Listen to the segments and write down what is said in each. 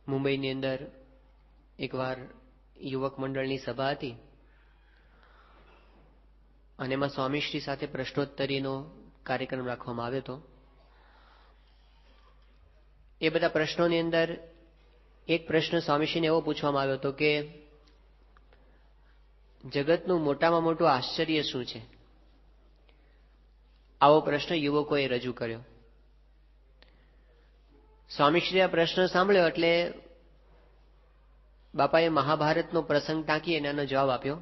મુંબઈની અંદર એકવાર યુવક મંડળની સભા હતી અને એમાં સ્વામીશ્રી સાથે પ્રશ્નોત્તરીનો કાર્યક્રમ રાખવામાં આવ્યો હતો. એ બધા પ્રશ્નોની અંદર એક પ્રશ્ન સ્વામીશ્રીને એવો પૂછવામાં આવ્યો હતો કે જગતનું મોટામાં મોટું આશ્ચર્ય શું છે? આવો પ્રશ્ન યુવકોએ રજૂ કર્યો. સ્વામીશ્રીએ આ પ્રશ્ન સાંભળ્યો એટલે બાપાએ મહાભારતનો પ્રસંગ ટાંકી અને એનો જવાબ આપ્યો.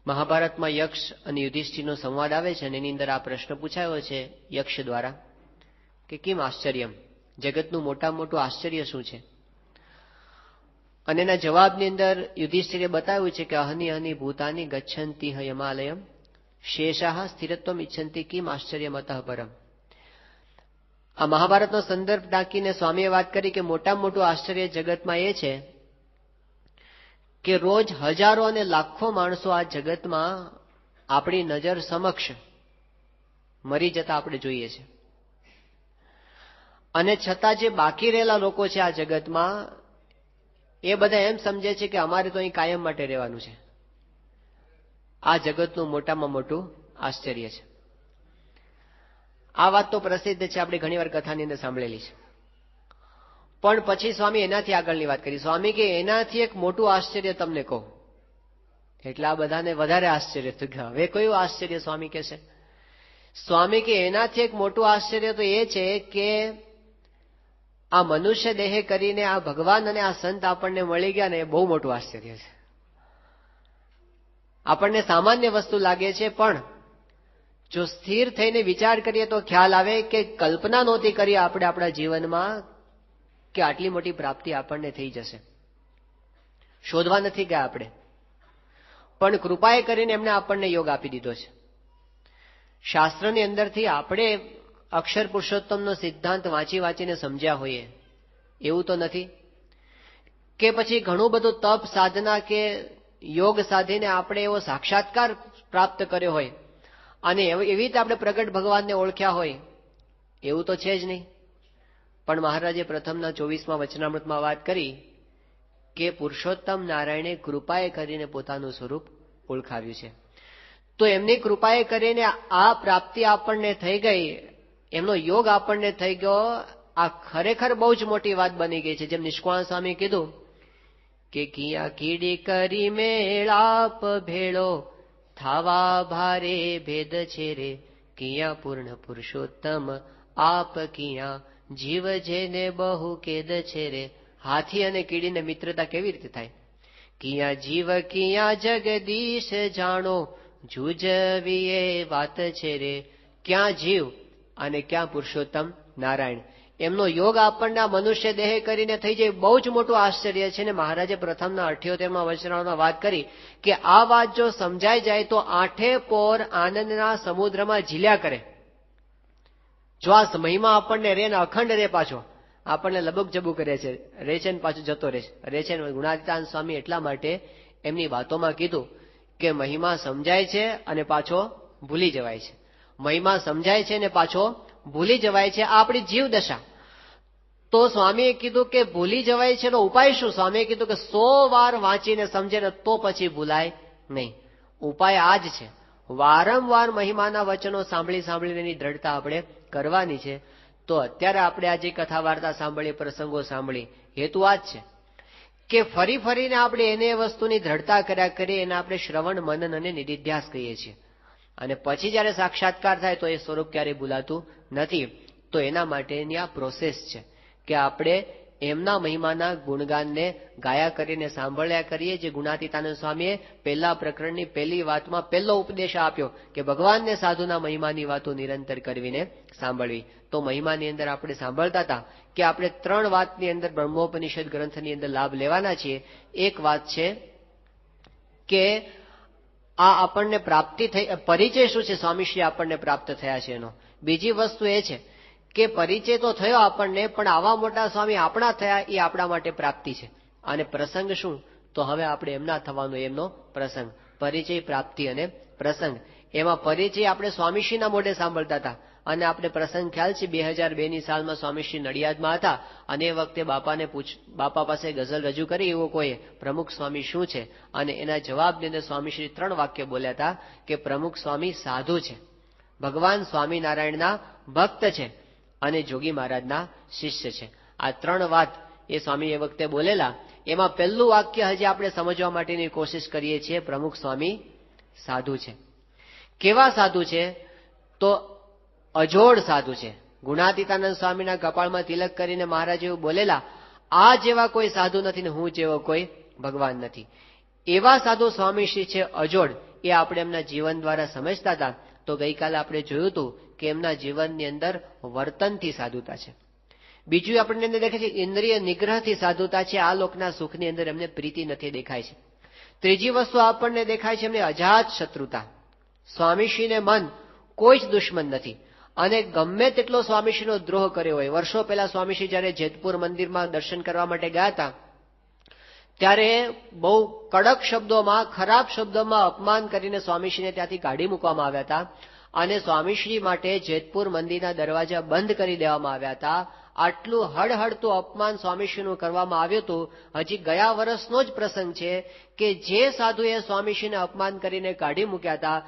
મહાભારતમાં યક્ષ અને યુધિષ્ઠિરનો સંવાદ આવે છે અને એની અંદર આ પ્રશ્ન પૂછાયો છે યક્ષ દ્વારા કે કિમ આશ્ચર્યમ, જગતનું મોટામાં મોટું આશ્ચર્ય શું છે? અને એના જવાબની અંદર યુધિષ્ઠિરે બતાવ્યું છે કે અહની અહની ભૂતાની ગચ્છંતિ હિમાલયમ શેષાહ સ્થિરત્વમ ઇચ્છંતિ કિમ આશ્ચર્યમ અતઃ પરમ. આ મહાભારતનો સંદર્ભ ટાંકીને સ્વામીએ વાત કરી કે મોટામાં મોટું આશ્ચર્ય જગતમાં એ છે કે રોજ હજારો અને લાખો માણસો આ જગતમાં આપણી નજર સમક્ષ મરી જતા આપણે જોઈએ છે. અને છતાં જે બાકી રહેલા લોકો છે આ જગતમાં એ બધા એમ સમજે છે કે અમારે તો અહીં કાયમ માટે રહેવાનું છે. આ જગતનું મોટામાં મોટું આશ્ચર્ય છે. આ વાત તો પ્રસિદ્ધ છે, આપણે ઘણી વાર કથાની અંદર સાંભળેલી છે. પણ પછી સ્વામી એનાથી આગળની વાત કરી. સ્વામી કે એનાથી એક મોટું આશ્ચર્ય તમને કહું. એટલે આ બધાને વધારે આશ્ચર્ય થયું કે હવે કયું આશ્ચર્ય સ્વામી કહે છે? સ્વામી કે એનાથી એક મોટું આશ્ચર્ય તો એ છે કે આ મનુષ્ય દેહ કરીને આ ભગવાન અને આ સંત આપણને મળી ગયા ને એ બહુ મોટું આશ્ચર્ય છે. આપણને સામાન્ય વસ્તુ લાગે છે, પણ જો સ્થિર થઈને વિચાર કરીએ તો ખ્યાલ આવે કે કલ્પના નહોતી કરી આપણે આપણા જીવનમાં કે આટલી મોટી પ્રાપ્તિ આપણને થઈ જશે. શોધવા નથી ગયા આપણે, પણ કૃપાએ કરીને એમને આપણને યોગ આપી દીધો છે. શાસ્ત્રની અંદરથી આપણે અક્ષર પુરુષોત્તમનો સિદ્ધાંત વાંચી વાંચીને સમજ્યા હોઈએ એવું તો નથી કે પછી ઘણું બધું તપ સાધના કે યોગ સાધીને આપણે એવો સાક્ષાત્કાર પ્રાપ્ત કર્યો હોય અને એવી રીતે આપણે પ્રગટ ભગવાનને ઓળખ્યા હોય એવું તો છે જ નહીં. પણ મહારાજે પ્રથમના 24મા વચનામૃતમાં વાત કરી કે પુરુષોત્તમ નારાયણે કૃપાએ કરીને પોતાનું સ્વરૂપ ઓળખાવ્યું છે. તો એમની કૃપાએ કરીને આ પ્રાપ્તિ આપણને થઈ ગઈ, એમનો યોગ આપણને થઈ ગયો. આ ખરેખર બહુ જ મોટી વાત બની ગઈ છે. જેમ નિષ્કાળ સ્વામી કીધું કે કિયા કીડી કરી મેળાપ ભેળો થાવા ભારે ભેદ છે રે, કિયા પૂર્ણ પુરુષોત્તમ આપ કિયા જીવ જેને બહુ કેદ છે રે. હાથી અને કીડીને મિત્રતા કેવી રીતે થાય? કિયા જીવ કિયા જગદીશ જાણો જુજવીએ વાત છે રે. ક્યાં જીવ અને ક્યાં પુરુષોત્તમ નારાયણ. એમનો યોગ આપણને આ મનુષ્ય દેહ કરીને થઈ જાય બહુ જ મોટું આશ્ચર્ય છે. ને મહારાજે પ્રથમના 78મા વચનામાં વાત કરી કે આ વાત જો સમજાઈ જાય તો આઠે પોર આનંદના સમુદ્રમાં ઝીલ્યા કરે. જો આ મહિમા આપણને રે ને અખંડ રે, પાછો આપણને લબક જબુ કરે છે, રે છે ને પાછું જતો રહે છે. ગુણાતીતાન સ્વામી એટલા માટે એમની વાતોમાં કીધું કે મહિમા સમજાય છે અને પાછો ભૂલી જવાય છે. મહિમા સમજાય છે ને પાછો ભૂલી જવાય છે. આ આપણી જીવ દશા. તો સ્વામીએ કીધું કે ભૂલી જવાય છે એનો ઉપાય શું? સ્વામીએ કીધું કે 100 વાર વાંચીને સમજે ને તો પછી ભૂલાય નહીં. ઉપાય આ જ છે. વારંવાર મહિમાના વચનો સાંભળી સાંભળીને એની દ્રઢતા આપણે કરવાની છે. તો અત્યારે આપણે આજે કથા વાર્તા સાંભળીએ, પ્રસંગો સાંભળી, હેતુ આ જ છે કે ફરી ફરીને આપણે એને વસ્તુની દ્રઢતા કર્યા કરીએ. એને આપણે શ્રવણ મનન અને નિધિધ્યાસ કહીએ છીએ. અને પછી જયારે સાક્ષાત્કાર થાય તો એ સ્વરૂપ ક્યારેય ભૂલાતું નથી. તો એના માટેની આ પ્રોસેસ છે કે આપણે એમના મહિમાના ગુણગાનને ગાયા કરીને સાંભળ્યા કરીએ. જે ગુણાતીતાનંદ સ્વામીએ પહેલા પ્રકરણની પહેલી વાતમાં પહેલો ઉપદેશ આપ્યો કે ભગવાનને સાધુના મહિમાની વાતો નિરંતર કરવીને સાંભળવી. તો મહિમાની અંદર આપણે સાંભળતા હતા કે આપણે 3 વાતની અંદર બ્રહ્મોપનિષદ ગ્રંથની અંદર લાભ લેવાના છીએ. એક વાત છે કે આ આપણને પ્રાપ્તિ થઈ, પરિચય શું છે સ્વામીશ્રી આપણને પ્રાપ્ત થયા છે એનો. બીજી વસ્તુ એ છે કે પરિચય તો થયો આપણને, પણ આવા મોટા સ્વામી આપણા થયા એ આપણા માટે પ્રાપ્તિ છે. અને પ્રસંગ શું? તો હવે આપણે એમના થવાનો એમનો પ્રસંગ. પરિચય, પ્રાપ્તિ અને પ્રસંગ. એમાં પરિચય આપણે સ્વામીશ્રીના મોઢે સાંભળતા હતા, અને આપણે પ્રસંગ ખ્યાલ છે 2002ની સાલમાં સ્વામીશ્રી નડિયાદમાં હતા અને એ વખતે બાપા પાસે ગઝલ રજૂ કરી એવો કોઈ પ્રમુખ સ્વામી શું છે, અને એના જવાબની અંદર સ્વામીશ્રી 3 વાક્ય બોલ્યા હતા કે પ્રમુખ સ્વામી સાધુ છે, ભગવાન સ્વામિનારાયણના ભક્ત છે અને જોગી મહારાજના શિષ્ય છે. આ 3 વાત એ સ્વામી એ વખતે બોલેલા. એમાં પહેલું વાક્ય હજી આપણે સમજવા માટેની કોશિશ કરીએ છીએ. પ્રમુખ સ્વામી સાધુ છે. કેવા સાધુ છે? તો અજોડ સાધુ છે. ગુણાતીતાનંદ સ્વામીના કપાળમાં તિલક કરીને મહારાજ એવું બોલેલા, આ જેવા કોઈ સાધુ નથી ને હું જેવો કોઈ ભગવાન નથી. એવા સાધુ સ્વામીશ્રી છે અજોડ. એ આપણે એમના જીવન દ્વારા સમજતા હતા. તો ગઈકાલે આપણે જોયું હતું કે એમના જીવનની અંદર વર્તનથી સાધુતા છે. બીજું આપણને અંદર દેખાય છે ઇન્દ્રિય નિગ્રહથી સાધુતા છે. આ લોકના સુખની અંદર એમને પ્રીતિ નથી દેખાય છે. ત્રીજી વસ્તુ આપણને દેખાય છે એમને અજાત શત્રુતા. સ્વામીશ્રીને મન કોઈ જ દુશ્મન નથી અને ગમે તેટલો સ્વામીશ્રીનો દ્રોહ કર્યો હોય. વર્ષો પહેલા સ્વામીશ્રી જયારે જેતપુર મંદિરમાં દર્શન કરવા માટે ગયા હતા ત્યારે બહુ કડક શબ્દોમાં, ખરાબ શબ્દોમાં અપમાન કરીને સ્વામીશ્રીને ત્યાંથી કાઢી મૂકવામાં આવ્યા હતા અને સ્વામીશ્રી માટે જેતપુર મંદિરના દરવાજા બંધ કરી દેવામાં આવ્યા હતા. આટલું હળહળતું અપમાન સ્વામીશ્રીનું કરવામાં આવ્યું હતું. હજી ગયા વર્ષનો જ પ્રસંગ છે કે જે સાધુએ સ્વામીશ્રીને અપમાન કરીને કાઢી મૂક્યા હતા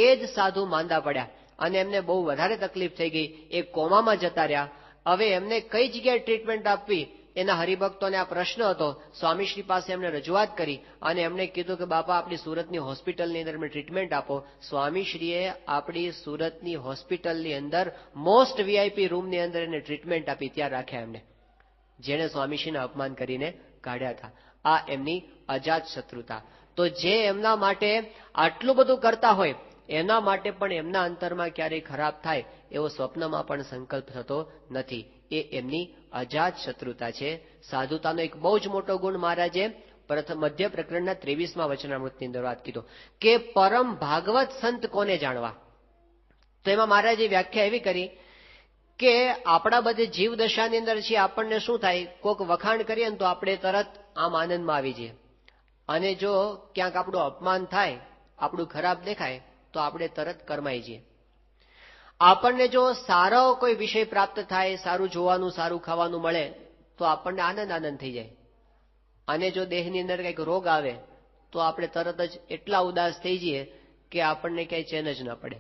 એ જ સાધુ માંદા પડ્યા અને એમને બહુ વધારે તકલીફ થઈ ગઈ. એ કોમામાં જતા રહ્યા. હવે એમને કઈ જગ્યાએ ટ્રીટમેન્ટ આપવી એના હરિભક્તોને આ પ્રશ્ન હતો. સ્વામીશ્રી પાસે એમને રજૂઆત કરી અને એમને કીધું કે બાપા આપણી સુરતની હોસ્પિટલની અંદર એમને ટ્રીટમેન્ટ આપો. સ્વામીશ્રીએ આપણી સુરતની હોસ્પિટલની અંદર મોસ્ટ વીઆઈપી રૂમની અંદર એને ટ્રીટમેન્ટ આપી, ત્યાં રાખ્યા એમને, જેને સ્વામીશ્રીને અપમાન કરીને કાઢ્યા હતા. આ એમની અજાત શત્રુતા. તો જે એમના માટે આટલું બધું કરતા હોય એના માટે પણ એમના અંતરમાં ક્યારેય ખરાબ થાય એવો સ્વપ્નમાં પણ સંકલ્પ થતો નથી. એ એમની અજાત શત્રુતા છે. સાધુતાનો એક બહુ જ મોટો ગુણ મહારાજે મધ્ય પ્રકરણના 23મા વચનામૃતની અંદર વાત કીધો કે પરમ ભાગવત સંત કોને જાણવા. તો એમાં મહારાજે વ્યાખ્યા એવી કરી કે આપણા બધે જીવ દશાની અંદર છે આપણને શું થાય, કોઈક વખાણ કરીએ ને તો આપણે તરત આમ આનંદમાં આવી જઈએ અને જો ક્યાંક આપણું અપમાન થાય, આપણું ખરાબ દેખાય તો આપણે તરત કરમાઈ જઈએ. આપણને જો સારો કોઈ વિષય પ્રાપ્ત થાય, સારું જોવાનું, સારું ખાવાનું મળે તો આપણને આનંદ થઈ જાય અને જો દેહની અંદર કંઈક રોગ આવે તો આપણે તરત જ એટલા ઉદાસ થઈ જઈએ કે આપણને ક્યાંય ચેન જ ન પડે.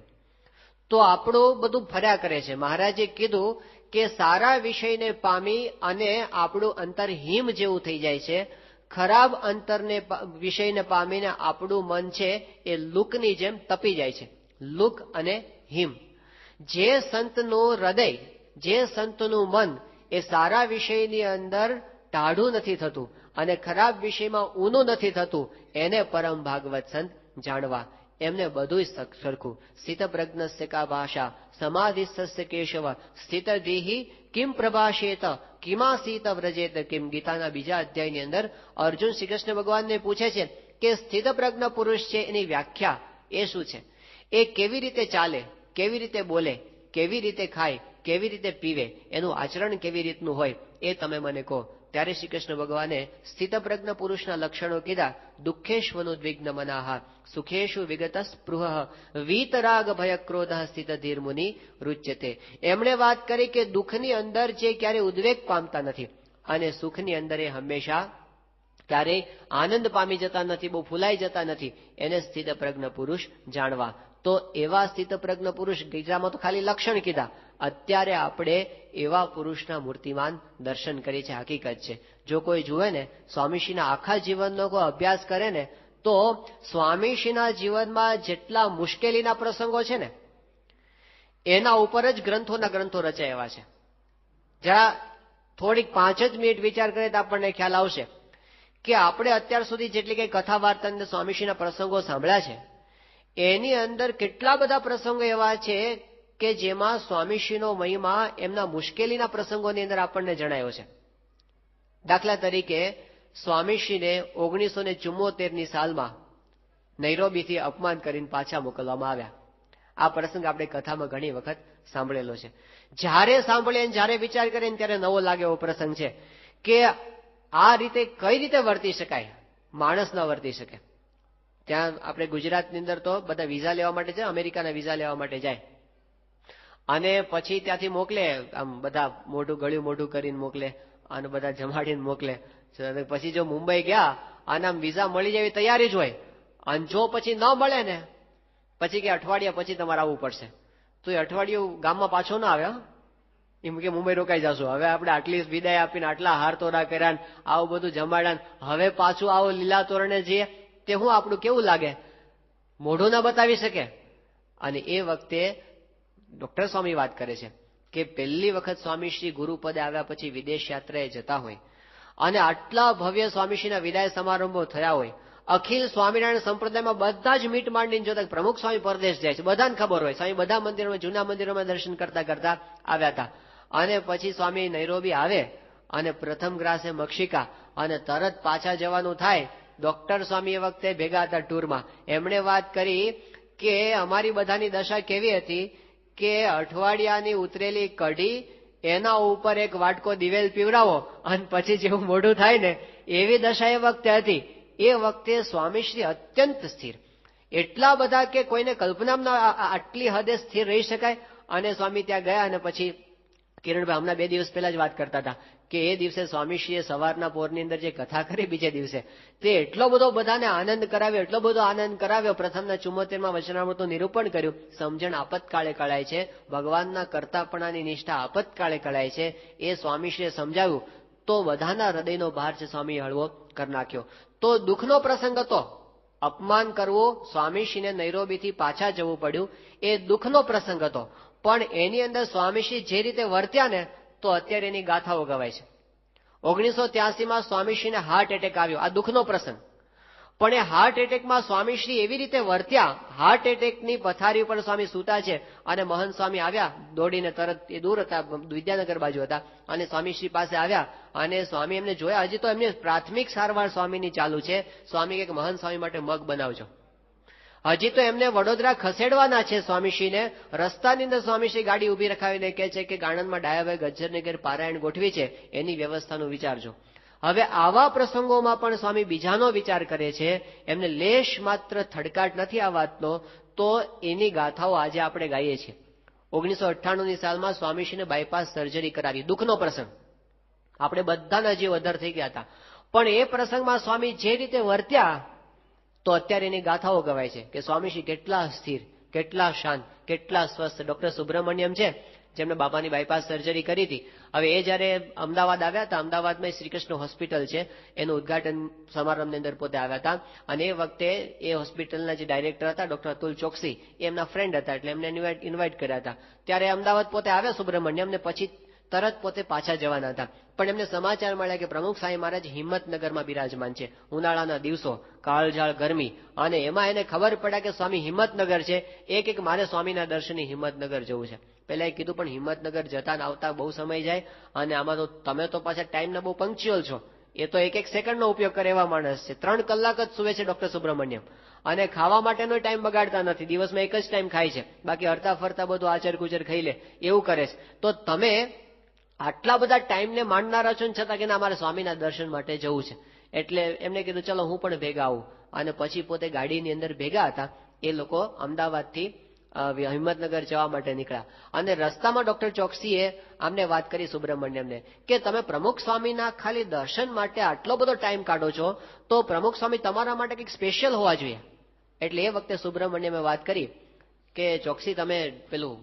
તો આપણું બધું ફર્યા કરે છે. મહારાજે કીધું કે સારા વિષયને પામી અને આપણું અંતર હિમ જેવું થઈ જાય છે. ખરાબ અંતરને વિષયને પામીને આપણું મન છે એ લુકની જેમ તપી જાય છે. લુક અને હિમ. જે સંતનું હૃદય, જે સંતનું મન એ સારા વિષયની અંદર ટાઢું નથી થતું અને ખરાબ વિષયમાં ઊનું નથી થતું એને પરમ ભાગવત સંત જાણવા. એમને બધું સરખું. સ્થિત પ્રજ્ઞસ્ય કા ભાષા સમાધિસ્ય કેશવ સ્થિત દેહી કિમ પ્રભાષેત કિમાસીત વ્રજેત કિમ. ગીતાના 2જા અધ્યાયની અંદર અર્જુન શ્રી કૃષ્ણ ભગવાનને પૂછે છે કે સ્થિત પ્રજ્ઞ પુરુષ છે એની વ્યાખ્યા એ શું છે, એ કેવી રીતે ચાલે, કેવી રીતે બોલે, કેવી રીતે ખાય, કેવી રીતે પીવે, એનું આચરણ કેવી રીતનું હોય એ તમે મને કહો. ત્યારે શ્રી કૃષ્ણ ભગવાને સ્થિત પ્રજ્ઞ પુરુષના લક્ષણો કીધા. દુઃખેષ્વનુદ્વિગ્ન મનાહ સુખેશુ વિગત સ્પૃહ વીતરાગ ભય ક્રોધ સ્થિત ધીર મુનિ રુચ્યતે. એમણે વાત કરી કે દુઃખની અંદર જે ક્યારે ઉદ્વેગ પામતા નથી અને સુખની અંદર એ હંમેશા ક્યારેય આનંદ પામી જતા નથી, બહુ ફૂલાઈ જતા નથી, એને સ્થિત પ્રજ્ઞ પુરુષ જાણવા. તો એવા સ્થિત પ્રજ્ઞ પુરુષ, ગીતામાં તો ખાલી લક્ષણ કીધા, અત્યારે આપણે એવા પુરુષના મૂર્તિમાન દર્શન કરીએ છીએ. હકીકત છે. જો કોઈ જુએ ને સ્વામીશ્રીના આખા જીવનનો કોઈ અભ્યાસ કરે ને તો સ્વામીશ્રીના જીવનમાં જેટલા મુશ્કેલીના પ્રસંગો છે ને એના ઉપર જ ગ્રંથો રચાયા છે. જરા થોડીક 5 જ મિનિટ વિચાર કરીએ તો આપણને ખ્યાલ આવશે કે આપણે અત્યાર સુધી જેટલી કઈ કથા વાર્તા અંદર સ્વામીશ્રીના પ્રસંગો સાંભળ્યા છે એની અંદર કેટલા બધા પ્રસંગો એવા છે કે જેમાં સ્વામીશ્રીનો મહિમા એમના મુશ્કેલીના પ્રસંગોની અંદર આપણને જણાયો છે. દાખલા તરીકે સ્વામીશ્રીને 1974ની સાલમાં નૈરોબીથી અપમાન કરીને પાછા મોકલવામાં આવ્યા. આ પ્રસંગ આપણે કથામાં ઘણી વખત સાંભળેલો છે. જ્યારે સાંભળીએ જ્યારે વિચાર કરીએ ત્યારે નવો લાગે એવો પ્રસંગ છે કે આ રીતે કઈ રીતે વર્તી શકાય, માણસ ન વર્તી શકે. ત્યાં આપણે ગુજરાતની અંદર તો બધા વિઝા લેવા માટે જાય, અમેરિકાના વિઝા લેવા માટે જાય અને પછી ત્યાંથી મોકલે, આમ બધા મોઢું ગળ્યું મોઢું કરીને મોકલે અને બધા જમાડીને મોકલે. પછી જો મુંબઈ ગયા અને આમ વિઝા મળી જાય તૈયારી જ હોય, અને જો પછી ન મળે ને પછી કે અઠવાડિયા પછી તમારે આવવું પડશે. તો એ અઠવાડિયું ગામમાં પાછો ના આવે, એમ કે મુંબઈ રોકાઈ જશું. હવે આપણે આટલી વિદાય આપીને આટલા હાર તોરા કર્યા, આવું બધું જમાડ્યા, હવે પાછું આવો લીલા તોરણે જઈએ તે હું આપણું કેવું લાગે, મોઢું ના બતાવી શકે. અને એ વખતે ડોક્ટર સ્વામી વાત કરે છે કે પહેલી વખત સ્વામીશ્રી ગુરુપદે આવ્યા પછી વિદેશ યાત્રાએ જતા હોય અને આટલા ભવ્ય સ્વામીશ્રીના વિદાય સમારંભો થયા હોય, અખિલ સ્વામિનારાયણ સંપ્રદાયમાં બધા જ મીટ માંડીને જોતા પ્રમુખ સ્વામી પરદેશ જાય છે, બધાને ખબર હોય. સ્વામી બધા મંદિરોમાં, જૂના મંદિરોમાં દર્શન કરતા કરતા આવ્યા હતા. અને પછી સ્વામી નૈરોબી આવે અને પ્રથમ ગ્રાસે મક્ષિકા અને તરત પાછા જવાનું થાય. ડોક્ટર સ્વામી એ વખતે ભેગા હતા ટૂરમાં. એમણે વાત કરી કે અમારી બધાની દશા કેવી હતી કે અઠવાડિયાની ઉતરેલી કઢી, એના ઉપર એક વાટકો દિવેલ પીવડાવો અને પછી જેવું મોઢું થાય ને એવી દશા એ વખતે હતી. એ વખતે સ્વામીશ્રી અત્યંત સ્થિર, એટલા બધા કે કોઈને કલ્પનામાં આટલી હદે સ્થિર રહી શકાય. અને સ્વામી ત્યાં ગયા અને પછી કિરણભાઈ હમણાં 2 દિવસ પહેલા જ વાત કરતા હતા કે એ દિવસે સ્વામીશ્રીએ સવારના પોરની અંદર જે કથા કરી બીજે દિવસે, તે એટલો બધો બધાને આનંદ કરાવ્યો, એટલો બધો આનંદ કરાવ્યો. પ્રથમના 74માં વચનામૃતનું નિરૂપણ કર્યું. સમજણ આપતકાળે કળાય છે, ભગવાનના કર્તાપણાની નિષ્ઠા આપતકાળે કળાય છે, એ સ્વામીશ્રીએ સમજાવ્યું. તો બધાના હૃદયનો ભાર છે સ્વામી હળવો કરી નાખ્યો. તો દુઃખનો પ્રસંગ હતો, અપમાન કરવું, સ્વામીશ્રીને નૈરોબીથી પાછા જવું પડ્યું, એ દુઃખનો પ્રસંગ હતો. પણ એની અંદર સ્વામીશ્રી જે રીતે વર્ત્યા ને તો અત્યારે એની ગાથાઓ ગવાય છે. 1983માં સ્વામીશ્રીને હાર્ટ એટેક આવ્યો, આ દુઃખનો પ્રસંગ. પણ એ હાર્ટ એટેકમાં સ્વામીશ્રી એવી રીતે વર્ત્યા, હાર્ટ એટેકની પથારી ઉપર સ્વામી સૂતા છે અને મહંત સ્વામી આવ્યા દોડીને, તરત એ દૂર હતા, વિદ્યાનગર બાજુ હતા, અને સ્વામીશ્રી પાસે આવ્યા અને સ્વામી એમને જોયા. હજી તો એમને પ્રાથમિક સારવાર સ્વામીની ચાલુ છે. સ્વામી કે મહંત સ્વામી માટે મગ બનાવજો. હજી તો એમને વડોદરા ખસેડવાના છે સ્વામીશ્રીને. રસ્તાની અંદર સ્વામીશ્રી ગાડી ઉભી રખાવીને કહે છે કે ગાણંદમાં ડાયાભાઈ ગજ્જરને ઘેર પારાયણ ગોઠવી છે, એની વ્યવસ્થાનું વિચારજો. હવે આવા પ્રસંગોમાં પણ સ્વામી બીજાનો વિચાર કરે છે, એમને લેશ માત્ર થડકાટ નથી આ વાતનો. તો એની ગાથાઓ આજે આપણે ગાઈએ છીએ. 1998ની સાલમાં સ્વામીશ્રીને બાયપાસ સર્જરી કરાવી, દુઃખનો પ્રસંગ, આપણે બધાના જીવ અધર થઈ ગયા હતા. પણ એ પ્રસંગમાં સ્વામી જે રીતે વર્ત્યા તો અત્યારે એની ગાથાઓ ગવાય છે કે સ્વામીશ્રી કેટલા સ્થિર, કેટલા શાંત, કેટલા સ્વસ્થ. ડોક્ટર સુબ્રમણ્યમ છે જેમને બાપાની બાયપાસ સર્જરી કરી હતી. હવે એ જયારે અમદાવાદ આવ્યા હતા, અમદાવાદમાં શ્રીકૃષ્ણ હોસ્પિટલ છે, એનું ઉદઘાટન સમારંભની અંદર પોતે આવ્યા હતા. અને એ વખતે એ હોસ્પિટલના જે ડાયરેક્ટર હતા ડોક્ટર અતુલ ચોકસી, એ એમના ફ્રેન્ડ હતા, એટલે એમને ઇન્વાઇટ કર્યા હતા. ત્યારે અમદાવાદ પોતે આવ્યા સુબ્રમણ્યમ, ને પછી તરત પોતે પાછા જવાના હતા. પણ એમને સમાચાર મળ્યા કે પ્રમુખ સાંઈ મહારાજ હિંમતનગરમાં બિરાજમાન છે. ઉનાળાના દિવસો, કાળઝાળ ગરમી, અને એમાં એને ખબર પડ્યા કે સ્વામી હિંમતનગર છે. એક મારે સ્વામીના દર્શને હિંમતનગર જવું છે. પહેલા એ કીધું પણ હિંમતનગર જતા ને આવતા બહુ સમય જાય, અને આમાં તો તમે તો પાછા ટાઈમના બહુ પંક્ચ્યુઅલ છો. એ તો એક સેકન્ડનો ઉપયોગ કરે એવા માણસ છે. 3 કલાક જ સુવે છે ડોક્ટર સુબ્રમણ્યમ, અને ખાવા માટેનો ટાઈમ બગાડતા નથી. દિવસમાં એક જ ટાઈમ ખાય છે, બાકી હરતા ફરતા બધું આચર કુચર ખાઈ લે, એવું કરે છે. તો તમે આટલા બધા ટાઈમને માંડનારા છો ને છતાં કે અમારે સ્વામીના દર્શન માટે જવું છે. એટલે એમને કીધું ચલો હું પણ ભેગા આવું. અને પછી પોતે ગાડીની અંદર ભેગા હતા. એ લોકો અમદાવાદથી હિંમતનગર જવા માટે નીકળ્યા. અને રસ્તામાં ડોક્ટર ચોકસીએ આમને વાત કરી સુબ્રમણ્યમને કે તમે પ્રમુખ સ્વામીના ખાલી દર્શન માટે આટલો બધો ટાઈમ કાઢો છો, તો પ્રમુખ સ્વામી તમારા માટે કંઈક સ્પેશિયલ હોવા જોઈએ. એટલે એ વખતે સુબ્રમણ્યમે વાત કરી કે ચોકસી તમે પેલું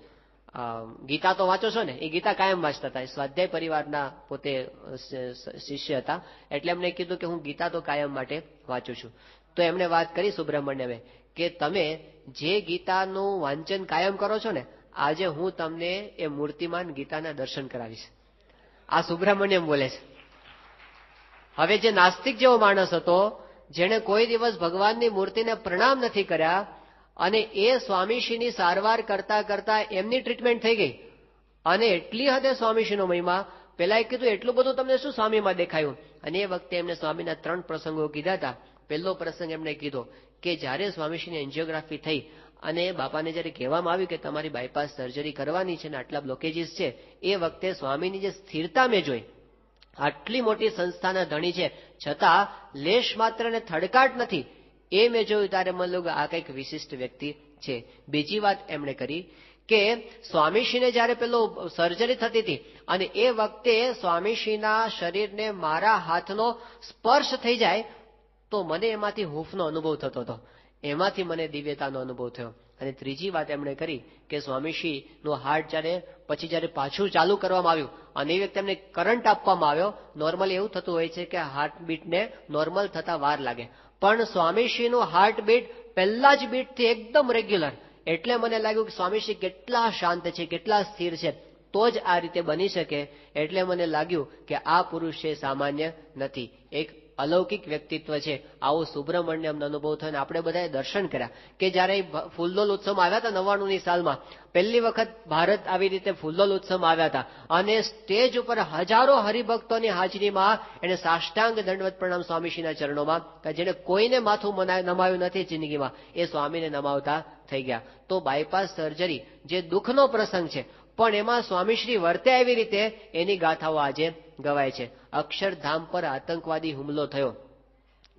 ગીતા તો વાંચો છો ને? એ ગીતા કાયમ વાંચતા હતા, સ્વાધ્યાય પરિવારના પોતે શિષ્ય હતા. એટલે એમને કીધું કે હું ગીતા તો કાયમ માટે વાંચું છું. તો એમણે વાત કરી સુબ્રમણ્યમે કે તમે જે ગીતાનું વાંચન કાયમ કરો છો ને, આજે હું તમને એ મૂર્તિમાન ગીતાના દર્શન કરાવીશ. આ સુબ્રમણ્યમ બોલે છે. હવે જે નાસ્તિક જેવો માણસ હતો, જેને કોઈ દિવસ ભગવાનની મૂર્તિને પ્રણામ નથી કર્યા, અને એ સ્વામીશ્રીની સારવાર કરતા કરતા એમની ટ્રીટમેન્ટ થઈ ગઈ. અને એટલી હદે સ્વામીશ્રીનો મહિમા, પેલા કીધું એટલું બધું તમને શું સ્વામીમાં દેખાયું. અને એ વખતે એમને સ્વામીના 3 પ્રસંગો કીધા હતા. પહેલો પ્રસંગ એમને કીધો કે જ્યારે સ્વામીશ્રીની એન્જિયોગ્રાફી થઈ અને બાપાને જ્યારે કહેવામાં આવ્યું કે તમારી બાયપાસ સર્જરી કરવાની છે ને આટલા બ્લોકેજીસ છે, એ વખતે સ્વામીની જે સ્થિરતા મેં જોઈ, આટલી મોટી સંસ્થાના ધણી છે છતાં લેશ માત્ર ને થડકાટ નથી, એ મેં જોયું ત્યારે મને લાગ્યું આ કંઈક વિશિષ્ટ વ્યક્તિ છે. બીજી વાત એમણે કરી કે સ્વામીશ્રીને જયારે પેલો સર્જરી થતી હતી અને એ વખતે સ્વામીશ્રીના શરીરને મારા હાથનો સ્પર્શ થઈ જાય તો મને એમાંથી હૂંફનો અનુભવ થતો હતો, એમાંથી મને દિવ્યતાનો અનુભવ થયો. અને ત્રીજી વાત એમણે કરી કે સ્વામીશ્રીનું હાર્ટ જયારે પાછું ચાલુ કરવામાં આવ્યું અને એ વખતે એમને કરંટ આપવામાં આવ્યો. નોર્મલી એવું થતું હોય છે કે હાર્ટબીટને નોર્મલ થતા વાર લાગે, પણ સ્વામીશ્રીનું હાર્ટબીટ પહેલા જ બીટથી એકદમ રેગ્યુલર. એટલે મને લાગ્યું કે સ્વામીશ્રી કેટલા શાંત છે, કેટલા સ્થિર છે, તો જ આ રીતે બની શકે. એટલે મને લાગ્યું કે આ પુરુષ છે સામાન્ય નથી, એક અલૌકિક વ્યક્તિત્વ છે. આવો સુબ્રમણ્યમનો અનુભવ થયો. આપણે બધાએ દર્શન કર્યા કે જયારે ફૂલદોલ ઉત્સવમાં આવ્યા હતા 99ની સાલમાં, પહેલી વખત ભારત આવી રીતે ફૂલદોલ ઉત્સવમાં આવ્યા હતા અને સ્ટેજ ઉપર હજારો હરિભક્તોની હાજરીમાં એને સાષ્ટાંગ દંડવત પ્રણામ સ્વામીશ્રીના ચરણોમાં, જેને કોઈને માથું નમાયું નથી જિંદગીમાં, એ સ્વામીને નમાવતા થઈ ગયા. તો બાયપાસ સર્જરી જે દુઃખનો પ્રસંગ છે, પણ એમાં સ્વામીશ્રી વર્તે આવી રીતે એની ગાથાઓ આજે ગવાય છે. અક્ષરધામ પર આતંકવાદી હુમલો થયો,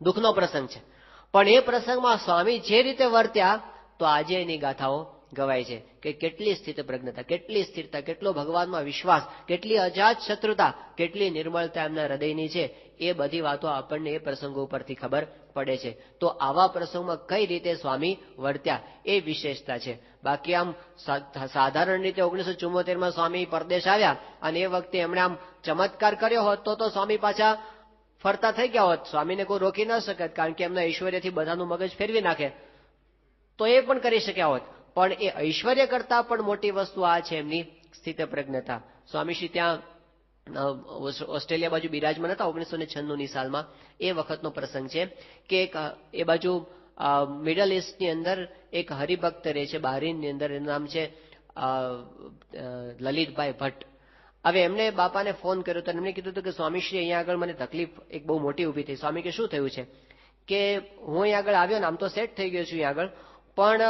દુઃખનો પ્રસંગ છે, પણ એ પ્રસંગમાં સ્વામી જે રીતે વર્ત્યા તો આજે એની ગાથાઓ ગવાય છે કે કેટલી સ્થિત પ્રજ્ઞતા, કેટલી સ્થિરતા, કેટલો ભગવાનમાં વિશ્વાસ, કેટલી અજાત શત્રુતા, કેટલી નિર્મળતા એમના હૃદયની છે. એ બધી વાતો આપણને એ પ્રસંગો ઉપરથી ખબર પડે છે. તો આવા પ્રસંગમાં કઈ રીતે સ્વામી વર્ત્યા એ વિશેષતા છે. બાકી આમ સાધારણ રીતે 1974માં સ્વામી પરદેશ આવ્યા અને એ વખતે એમણે આમ ચમત્કાર કર્યો હોત તો સ્વામી પાછા ફરતા થઈ ગયા હોત. સ્વામીને કોઈ રોકી ન શકે, કારણ કે એમના ઐશ્વર્યથી બધાનું મગજ ફેરવી નાખે, તો એ પણ કરી શક્યા હોત. પણ એ ઐશ્વર્ય કરતા પણ મોટી વસ્તુ આ છે એમની સ્થિત પ્રજ્ઞતા. સ્વામીશ્રી ત્યાં ઓસ્ટ્રેલિયા બાજુ બિરાજમાન હતા 1996ની સાલમાં. એ વખતનો પ્રસંગ છે કે એ બાજુ મિડલ ઇસ્ટની અંદર એક હરિભક્ત રહે છે બહારીનની અંદર, એનું નામ છે લલિતભાઈ ભટ્ટ. હવે એમને બાપાને ફોન કર્યો તો એમને કીધું હતું કે સ્વામીશ્રી અહીંયા આગળ મને તકલીફ એક બહુ મોટી ઊભી થઈ. સ્વામી કે શું થયું છે? કે હું અહીંયા આગળ આવ્યો ને આમ તો સેટ થઈ ગયો છું અહીંયા આગળ, પણ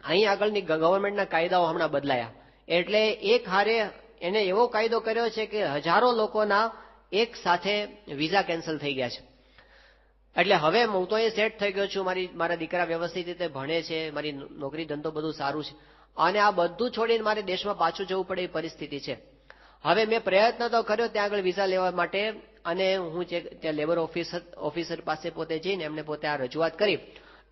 અહીં આગળની ગવર્મેન્ટના કાયદાઓ હમણાં બદલાયા, એટલે એક હારે એને એવો કાયદો કર્યો છે કે હજારો લોકોના એક સાથે વિઝા કેન્સલ થઈ ગયા છે. એટલે હવે હું તો એ સેટ થઈ ગયો છું, મારા દીકરા વ્યવસ્થિત રીતે ભણે છે, મારી નોકરી ધંધો બધું સારું છે, અને આ બધું છોડીને મારે દેશમાં પાછું જવું પડે એ પરિસ્થિતિ છે. હવે મેં પ્રયત્ન તો કર્યો ત્યાં આગળ વિઝા લેવા માટે, અને હું ત્યાં લેબર ઓફિસર પાસે પોતે જઈને એમને પોતે આ રજૂઆત કરી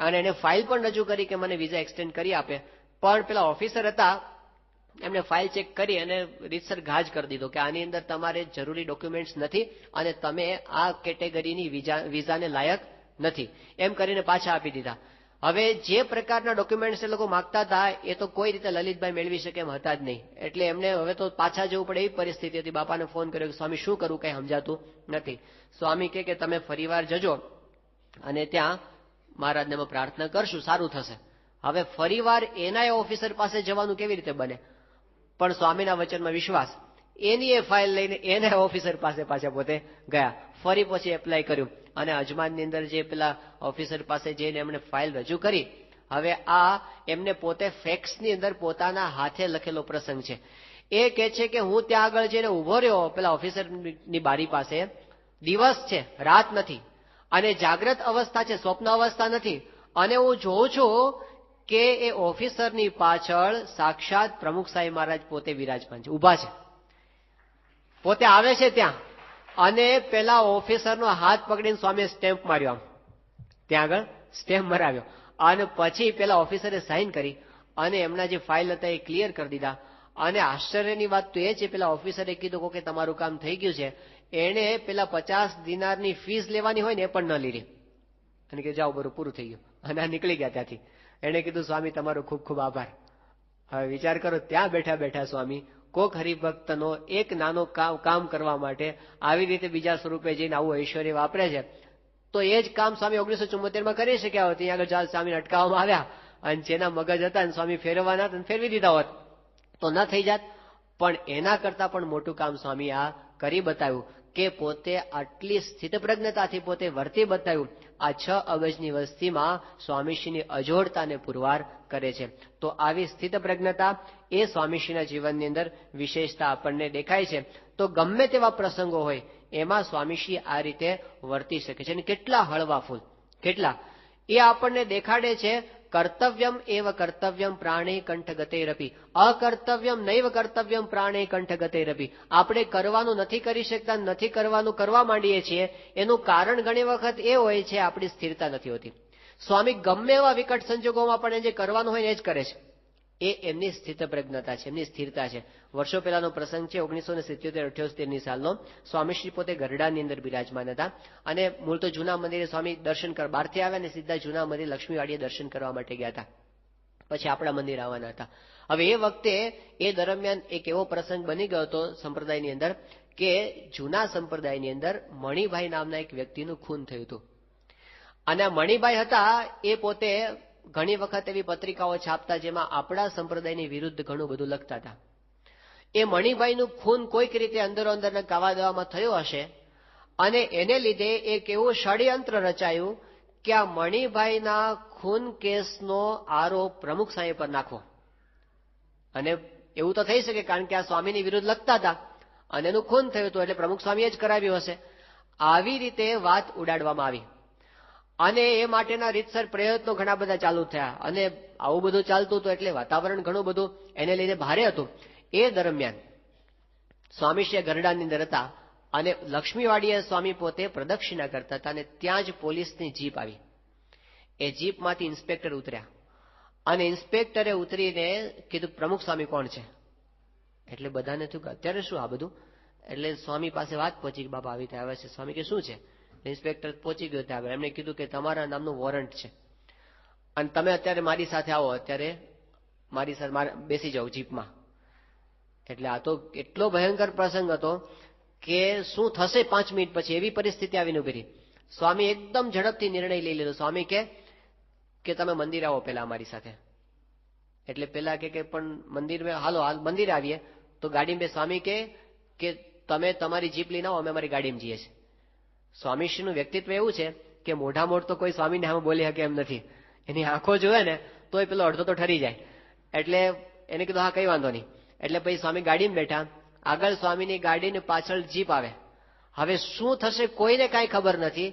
અને એને ફાઇલ પણ રજૂ કરી કે મને વિઝા એક્સટેન્ડ કરી આપે. પણ પેલા ઓફિસર હતા એમને ફાઇલ ચેક કરી અને રીતસર ગાજ કરી દીધો કે આની અંદર તમારે જરૂરી ડોક્યુમેન્ટ્સ નથી અને તમે આ કેટેગરીની વિઝાને લાયક નથી, એમ કરીને પાછા આપી દીધા. હવે જે પ્રકારના ડોક્યુમેન્ટ્સ એ લોકો માંગતા હતા એ તો કોઈ રીતે લલિતભાઈ મેળવી શકે એમ હતા જ નહીં. એટલે એમને હવે તો પાછા જવું પડે એવી પરિસ્થિતિ હતી. બાપાને ફોન કર્યો કે સ્વામી શું કરું, કઈ સમજાતું નથી. સ્વામી કે તમે ફરીવાર જજો અને ત્યાં મહારાજને પ્રાર્થના કરશું, સારું થશે. હવે ફરીવાર એના ઓફિસર પાસે જવાનું કેવી રીતે બને? પણ સ્વામીના વચનમાં વિશ્વાસ, એની એ ફાઇલ લઈને એના ઓફિસર પાસે પાછા પોતે ગયા. ફરી પછી એપ્લાય કર્યું અને અજમાનની અંદર જે પેલા ઓફિસર પાસે જઈને એમણે ફાઇલ રજૂ કરી. હવે આ એમને પોતે ફેક્સની અંદર પોતાના હાથે લખેલો પ્રસંગ છે. એ કહે છે કે હું ત્યાં આગળ જઈને ઉભો રહ્યો પેલા ઓફિસરની બારી પાસે, દિવસ છે રાત નથી, અને જાગ્રત અવસ્થા છે, સ્વપ્ન અવસ્થા નથી, અને હું જોઉં છું કે એ ઓફિસરની પાછળ સાક્ષાત પ્રમુખ સાહેબ મહારાજ પોતે વિરાજમાન છે, ઉભા છે, પોતે આવે છે ત્યાં, અને પેલા ઓફિસરનો હાથ પકડીને સ્વામીએ સ્ટેમ્પ માર્યો, આમ ત્યાં આગળ સ્ટેમ્પ મરાવ્યો, અને પછી પેલા ઓફિસરે સાઇન કરી અને એમના જે ફાઇલ હતા એ ક્લિયર કરી દીધા. અને આશ્ચર્યની વાત તો એ છે પેલા ઓફિસરે કીધું કે તમારું કામ થઈ ગયું છે. એને પેલા 50 દિનારની ફીસ લેવાની હોય ને એ પણ ન લીધી, અને કે જાઓ બરું પૂરું થઈ ગયું, અને આ નીકળી ગયા ત્યાંથી. એને કીધું સ્વામી તમારો ખૂબ ખૂબ આભાર. હવે વિચાર કરો, ત્યાં બેઠા બેઠા સ્વામી કોક હરિભક્તનો એક નાનો કામ કરવા માટે આવી રીતે બીજા સ્વરૂપે જઈને આવું ઐશ્વર્ય વાપરે છે. તો એ જ કામ સ્વામી 1974માં કરી શક્યા હોત. ત્યાં આગળ સ્વામીને અટકાવવામાં આવ્યા અને જેના મગજ હતા સ્વામી ફેરવવાના હતા ફેરવી દીધા હોત તો ન થઈ જાત. પણ એના કરતા પણ મોટું કામ સ્વામી આ કરી બતાવ્યું કે પોતે આટલી સ્થિત પ્રજ્ઞતાથી પોતે વર્તી બતાવ્યું. આ 6 અબજની વસ્તીમાં સ્વામીશ્રીની અજોડતાને પુરવાર કરે છે. તો આવી સ્થિત પ્રજ્ઞતા એ સ્વામીશ્રીના જીવનની અંદર વિશેષતા આપણને દેખાય છે. તો ગમે તેવા પ્રસંગો હોય એમાં સ્વામીશ્રી આ રીતે વર્તી શકે છે. અને કેટલા હળવા ફૂલ, કેટલા એ આપણને દેખાડે છે કર્તવ્યમ એવ કર્તવ્યમ પ્રાણે કંઠગતેરપી, અકર્તવ્યમ નૈવ કર્તવ્યમ પ્રાણે કંઠગતેરપી. આપણે કરવાનું નથી કરી શકતા, નથી કરવાનું કરવા માંડીએ છીએ. એનું કારણ ઘણી વખત એ હોય છે આપણી સ્થિરતા નથી હોતી. સ્વામી ગમે એવા વિકટ સંજોગોમાં પણ જે કરવાનું હોય એ જ કરે છે. એ એમની સ્થિતપ્રજ્ઞતા છે, એમની સ્થિરતા છે. વર્ષો પહેલાનો પ્રસંગ છે, 1977-78 સાલનો. સ્વામીશ્રી પોતે ગરડાની અંદર બિરાજમાન હતા અને મૂળ તો જૂના મંદિરે સ્વામી દર્શન કરવા બહારથી આવ્યા અને સીધા જૂના મંદિર લક્ષ્મીવાડીએ દર્શન કરવા માટે ગયા હતા. પછી આપણા મંદિર આવવાના હતા. હવે એ વખતે એ દરમિયાન એક એવો પ્રસંગ બની ગયો હતો સંપ્રદાયની અંદર કે જૂના સંપ્રદાયની અંદર મણિભાઈ નામના એક વ્યક્તિનું ખૂન થયું હતું. અને આ મણિભાઈ હતા એ પોતે ઘણી વખત એવી પત્રિકાઓ છાપતા જેમાં આપણા સંપ્રદાયની વિરુદ્ધ ઘણું બધું લખતા હતા. એ મણિભાઈનું ખૂન કોઈક રીતે અંદરો અંદરના કાવા દેવામાં થયું હશે અને એને લીધે એક એવું ષડયંત્ર રચાયું કે આ મણિભાઈના ખૂન કેસનો આરોપ પ્રમુખ સ્વામી પર નાખવો. અને એવું તો થઈ શકે કારણ કે આ સ્વામીની વિરુદ્ધ લખતા હતા અને એનું ખૂન થયું હતું એટલે પ્રમુખ સ્વામીએ જ કરાવ્યું હશે. આવી રીતે વાત ઉડાડવામાં આવી અને એ માટેના રીતસર પ્રયત્નો ઘણા બધા ચાલુ થયા અને આવું બધું ચાલતું હતું એટલે વાતાવરણ ઘણું બધું એને લીધે ભારે હતું. એ દરમિયાન સ્વામીશ્રી ગરડાની અંદર હતા અને લક્ષ્મીવાડીએ સ્વામી પોતે પ્રદક્ષિણા કરતા હતા અને ત્યાં જ પોલીસની જીપ આવી. એ જીપમાંથી ઇન્સ્પેક્ટર ઉતર્યા અને ઇન્સ્પેક્ટરે ઉતરીને કીધું પ્રમુખ સ્વામી કોણ છે? એટલે બધાને થયું કે અત્યારે શું આ બધું? એટલે સ્વામી પાસે વાત પહોંચી કે બાપા આવી રીતે આવે છે. સ્વામી કે શું છે? ઇન્સ્પેક્ટર પહોંચી ગયો ત્યાં આગળ. એમણે કીધું કે તમારા નામનું વોરંટ છે અને તમે અત્યારે મારી સાથે આવો, અત્યારે મારી સાથે બેસી જાઓ જીપમાં. એટલે આ તો એટલો ભયંકર પ્રસંગ હતો કે શું થશે 5 મિનિટ પછી એવી પરિસ્થિતિ આવીને ઉભી રહી. સ્વામી એકદમ ઝડપથી નિર્ણય લઈ લીધો. સ્વામી કે તમે મંદિર આવો પેલા અમારી સાથે. એટલે પેલા કે પણ મંદિર હાલો હાલ મંદિર આવીએ તો ગાડીમાં સ્વામી કે તમે તમારી જીપ લઈને આવો, અમે અમારી ગાડીમાં જઈએ છીએ. સ્વામીશ્રીનું વ્યક્તિત્વ એવું છે કે મોઢા મોઢ તો કોઈ સ્વામીને સામે બોલી શકે એમ નથી. એની આંખો જોવે ને તોય પેલો અડધો તો ઠરી જાય. એટલે એને કીધું હા કઈ વાંધો નહીં. એટલે પછી સ્વામી ગાડીમાં બેઠા. આગળ સ્વામીની ગાડીની પાછળ જીપ આવે. હવે શું થશે કોઈને કાંઈ ખબર નથી.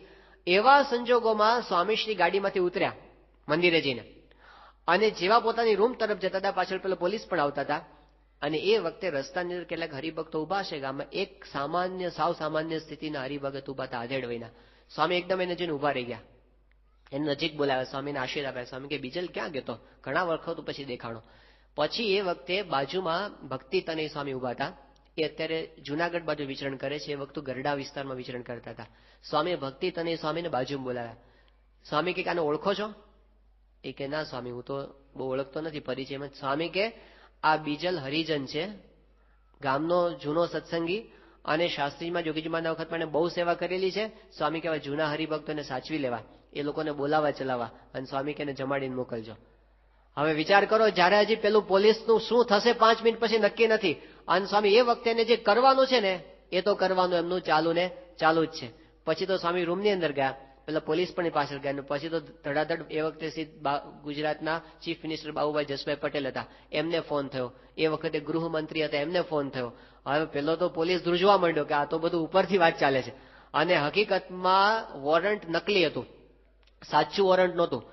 એવા સંજોગોમાં સ્વામીશ્રી ગાડીમાંથી ઉતર્યા મંદિરે જઈને અને જેવા પોતાની રૂમ તરફ જતા હતા પાછળ પેલો પોલીસ પણ આવતા હતા. અને એ વખતે રસ્તાની અંદર કેટલાક હરિભક્તો ઉભા છે ગામમાં. એક સાવ સામાન્ય સ્થિતિના હરિભગત ઉભા હતા આધેડ વયના. સ્વામી એકદમ એને જઈને ઉભા રહી ગયા. એને નજીક બોલાવ્યા, સ્વામીને આશીર્વાદ આપ્યા. સ્વામી કે બીજલ ક્યાં ગયો તો? ઘણા વખત પછી દેખાણો. પછી એ વખતે બાજુમાં ભક્તિ તનય સ્વામી ઉભા હતા. એ અત્યારે જુનાગઢ બાજુ વિચરણ કરે છે. એ વખતે ગરડા વિસ્તારમાં વિચરણ કરતા હતા. સ્વામી ભક્તિ તનય સ્વામીને બાજુમાં બોલાવ્યા. સ્વામી કે આને ઓળખો છો? એ કે ના સ્વામી હું તો બહુ ઓળખતો નથી પરિચયમાં. સ્વામી કે આ બીજલ હરિજન છે, ગામનો જૂનો સત્સંગી અને શાસ્ત્રીમાં જોગીજીમાંના વખત પણ બહુ સેવા કરેલી છે. સ્વામી કહેવાય જૂના હરિભક્તોને સાચવી લેવા, એ લોકોને બોલાવા ચલાવવા અને સ્વામી કે જમાડીને મોકલજો. હવે વિચાર કરો જ્યારે હજી પેલું પોલીસનું શું થશે 5 મિનિટ પછી નક્કી નથી. અને સ્વામી એ વખતે એને જે કરવાનું છે ને એ તો કરવાનું એમનું ચાલુ જ છે. પછી તો સ્વામી રૂમની અંદર ગયા, પેલા પોલીસ પણ પાછળ ગયા અને પછી તો ધડાધડ એ વખતે ગુજરાતના ચીફ મિનિસ્ટર બાબુભાઈ જસભાઈ પટેલ હતા, એમને ફોન થયો. એ વખતે ગૃહમંત્રી હતા, એમને ફોન થયો. હવે પેલો તો પોલીસ ધ્રુજવા માંડ્યો કે આ તો બધું ઉપરથી વાત ચાલે છે અને હકીકતમાં વોરંટ નકલી હતું, સાચું વોરંટ નહોતું.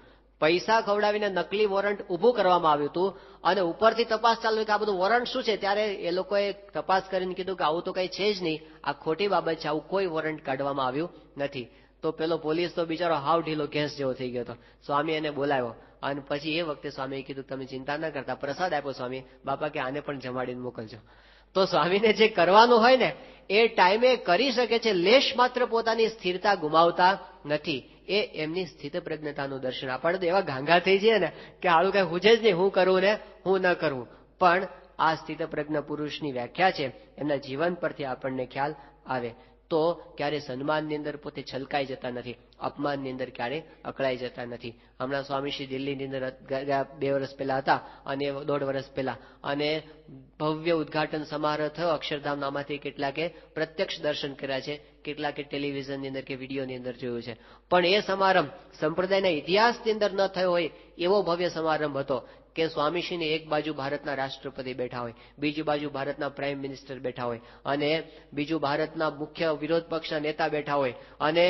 પૈસા ખવડાવીને નકલી વોરંટ ઊભું કરવામાં આવ્યું હતું અને ઉપરથી તપાસ ચાલુ કે આ બધું વોરંટ શું છે. ત્યારે એ લોકોએ તપાસ કરીને કીધું કે આવું તો કઈ છે જ નહીં, આ ખોટી બાબત છે, આવું કોઈ વોરંટ કાઢવામાં આવ્યું નથી. તો પેલો પોલીસ તો બિચારો હાવ ઢીલો કેસ જેવો થઈ ગયો હતો. સ્વામી એને બોલાવ્યો અને પછી એ વખતે સ્વામીએ કીધું તમે ચિંતા ન કરતા, પ્રસાદ આપ્યો સ્વામી, બાપા કે આને પણ જમાડીને મોકલજો. તો સ્વામીને જે કરવાનું હોય ને એ ટાઈમે કરી શકે છે, લેશ માત્ર પોતાની સ્થિરતા ગુમાવતા નથી. એ એમની સ્થિત પ્રજ્ઞતાનું દર્શન. આપણે તો એવા ગાંગા થઈ જઈએ ને કે હાલું કઈ હુજે જ નહીં, હું કરવું ને હું ન કરવું. પણ આ સ્થિત પ્રજ્ઞ પુરુષની વ્યાખ્યા છે, એમના જીવન પરથી આપણને ખ્યાલ આવે. તો ક્યારે સન્માનની અંદર પોતે છલકાઈ જતા નથી, અપમાનની અંદર ક્યારે અકળાઈ જતા નથી. હમણાં સ્વામીશ્રી દિલ્હીની અંદર 2 વર્ષ પહેલા હતા અને 1.5 વર્ષ પહેલા અને ભવ્ય ઉદઘાટન સમારોહ થયો અક્ષરધામ. આમાંથી કેટલાકે પ્રત્યક્ષ દર્શન કર્યા છે, કેટલાકે ટેલિવિઝનની અંદર કે વિડીયોની અંદર જોયું છે. પણ એ સમારંભ સંપ્રદાયના ઇતિહાસની અંદર ન થયો હોય એવો ભવ્ય સમારંભ હતો કે સ્વામીશ્રીની એક બાજુ ભારતના રાષ્ટ્રપતિ બેઠા હોય, બીજી બાજુ ભારતના પ્રાઇમ મિનિસ્ટર બેઠા હોય, અને બીજું ભારતના મુખ્ય વિરોધ પક્ષના નેતા બેઠા હોય, અને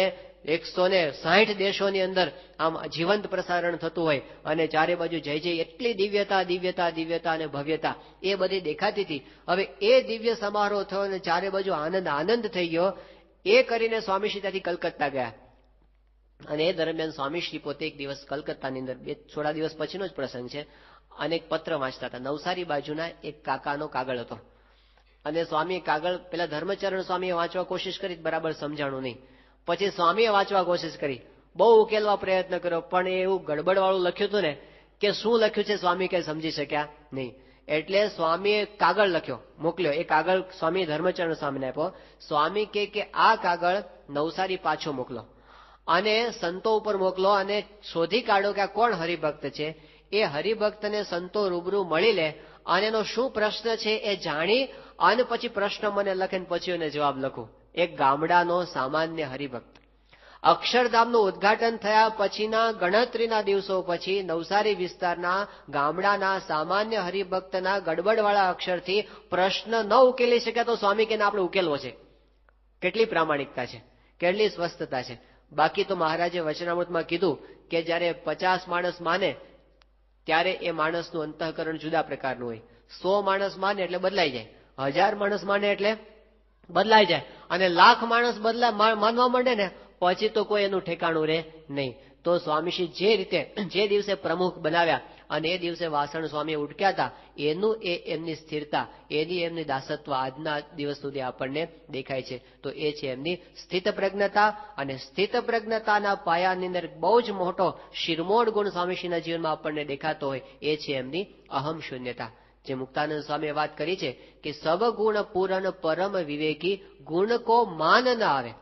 160 દેશોની અંદર આમ જીવંત પ્રસારણ થતું હોય, અને ચારે બાજુ જય જય, એટલી દિવ્યતા દિવ્યતા દિવ્યતા અને ભવ્યતા એ બધી દેખાતી હતી. હવે એ દિવ્ય સમારોહ થયો અને ચારે બાજુ આનંદ આનંદ થઈ ગયો. એ કરીને સ્વામીશ્રી ત્યાંથી કલકત્તા ગયા. અને એ દરમિયાન સ્વામીશ્રી પોતે એક દિવસ કલકત્તાની અંદર, થોડા દિવસ પછીનો જ પ્રસંગ છે, અને એક પત્ર વાંચતા હતા. નવસારી બાજુના એક કાકાનો કાગળ હતો, અને સ્વામીએ કાગળ પેલા ધર્મચરણ સ્વામીએ વાંચવા કોશિશ કરી, બરાબર સમજાણું નહીં. પછી સ્વામીએ વાંચવા કોશિશ કરી, બહુ ઉકેલવા પ્રયત્ન કર્યો, પણ એ એવું ગડબડવાળું લખ્યું હતું ને કે શું લખ્યું છે સ્વામી કઈ સમજી શક્યા નહીં. એટલે સ્વામીએ કાગળ લખ્યો, મોકલ્યો. એ કાગળ સ્વામી ધર્મચરણ સ્વામીને આપ્યો. સ્વામી કે આ કાગળ નવસારી પાછો મોકલો અને સંતો ઉપર મોકલો, અને શોધી કાઢો કે આ કોણ હરિભક્ત છે. એ હરિભક્તને સંતો રૂબરૂ મળી લે, અને એનો શું પ્રશ્ન છે એ જાણી અને પછી પ્રશ્ન મને લખીને પછી એને જવાબ લખું. એક ગામડાનો સામાન્ય હરિભક્ત. અક્ષરધામનું ઉદ્ઘાટન થયા પછીના ગણતરીના દિવસો પછી નવસારી વિસ્તારના ગામડાના સામાન્ય હરિભક્તના ગડબડવાળા અક્ષરથી પ્રશ્ન ન ઉકેલી શકે તો સ્વામી કે આપણે ઉકેલવો છે. કેટલી પ્રામાણિકતા છે, કેટલી સ્વસ્થતા છે. બાકી તો મહારાજે વચનામૃતમાં કીધું કે જ્યારે 50 માણસ માને ત્યારે એ માણસનું અંતઃકરણ જુદા પ્રકારનું હોય. 100 માણસ માને એટલે બદલાઈ જાય, 1000 માણસ માને એટલે બદલાઈ જાય, અને 1,00,000 માણસ માનવા માંડે ને પછી તો કોઈ એનું ઠેકાણું રહે નહીં. તો સ્વામીશ્રી જે રીતે જે દિવસે પ્રમુખ બનાવ્યા અને એ દિવસે વાસણ સ્વામી ઉઠક્યા હતા, એનું એ એમની સ્થિરતા, એમની દાસત્વ આજના દિવસ સુધી આપણને દેખાય છે. તો એ છે એમની સ્થિત પ્રજ્ઞતા. અને સ્થિત પ્રજ્ઞતાના પાયાની અંદર બહુ જ મોટો શિરમોડ ગુણ સ્વામીશ્રીના જીવનમાં આપણને દેખાતો હોય, એ છે એમની અહમ શૂન્યતા. જે મુક્તાનંદ સ્વામીએ વાત કરી છે કે સબ ગુણ પૂરન પરમ વિવેકી, ગુણ કો માન ન આવે.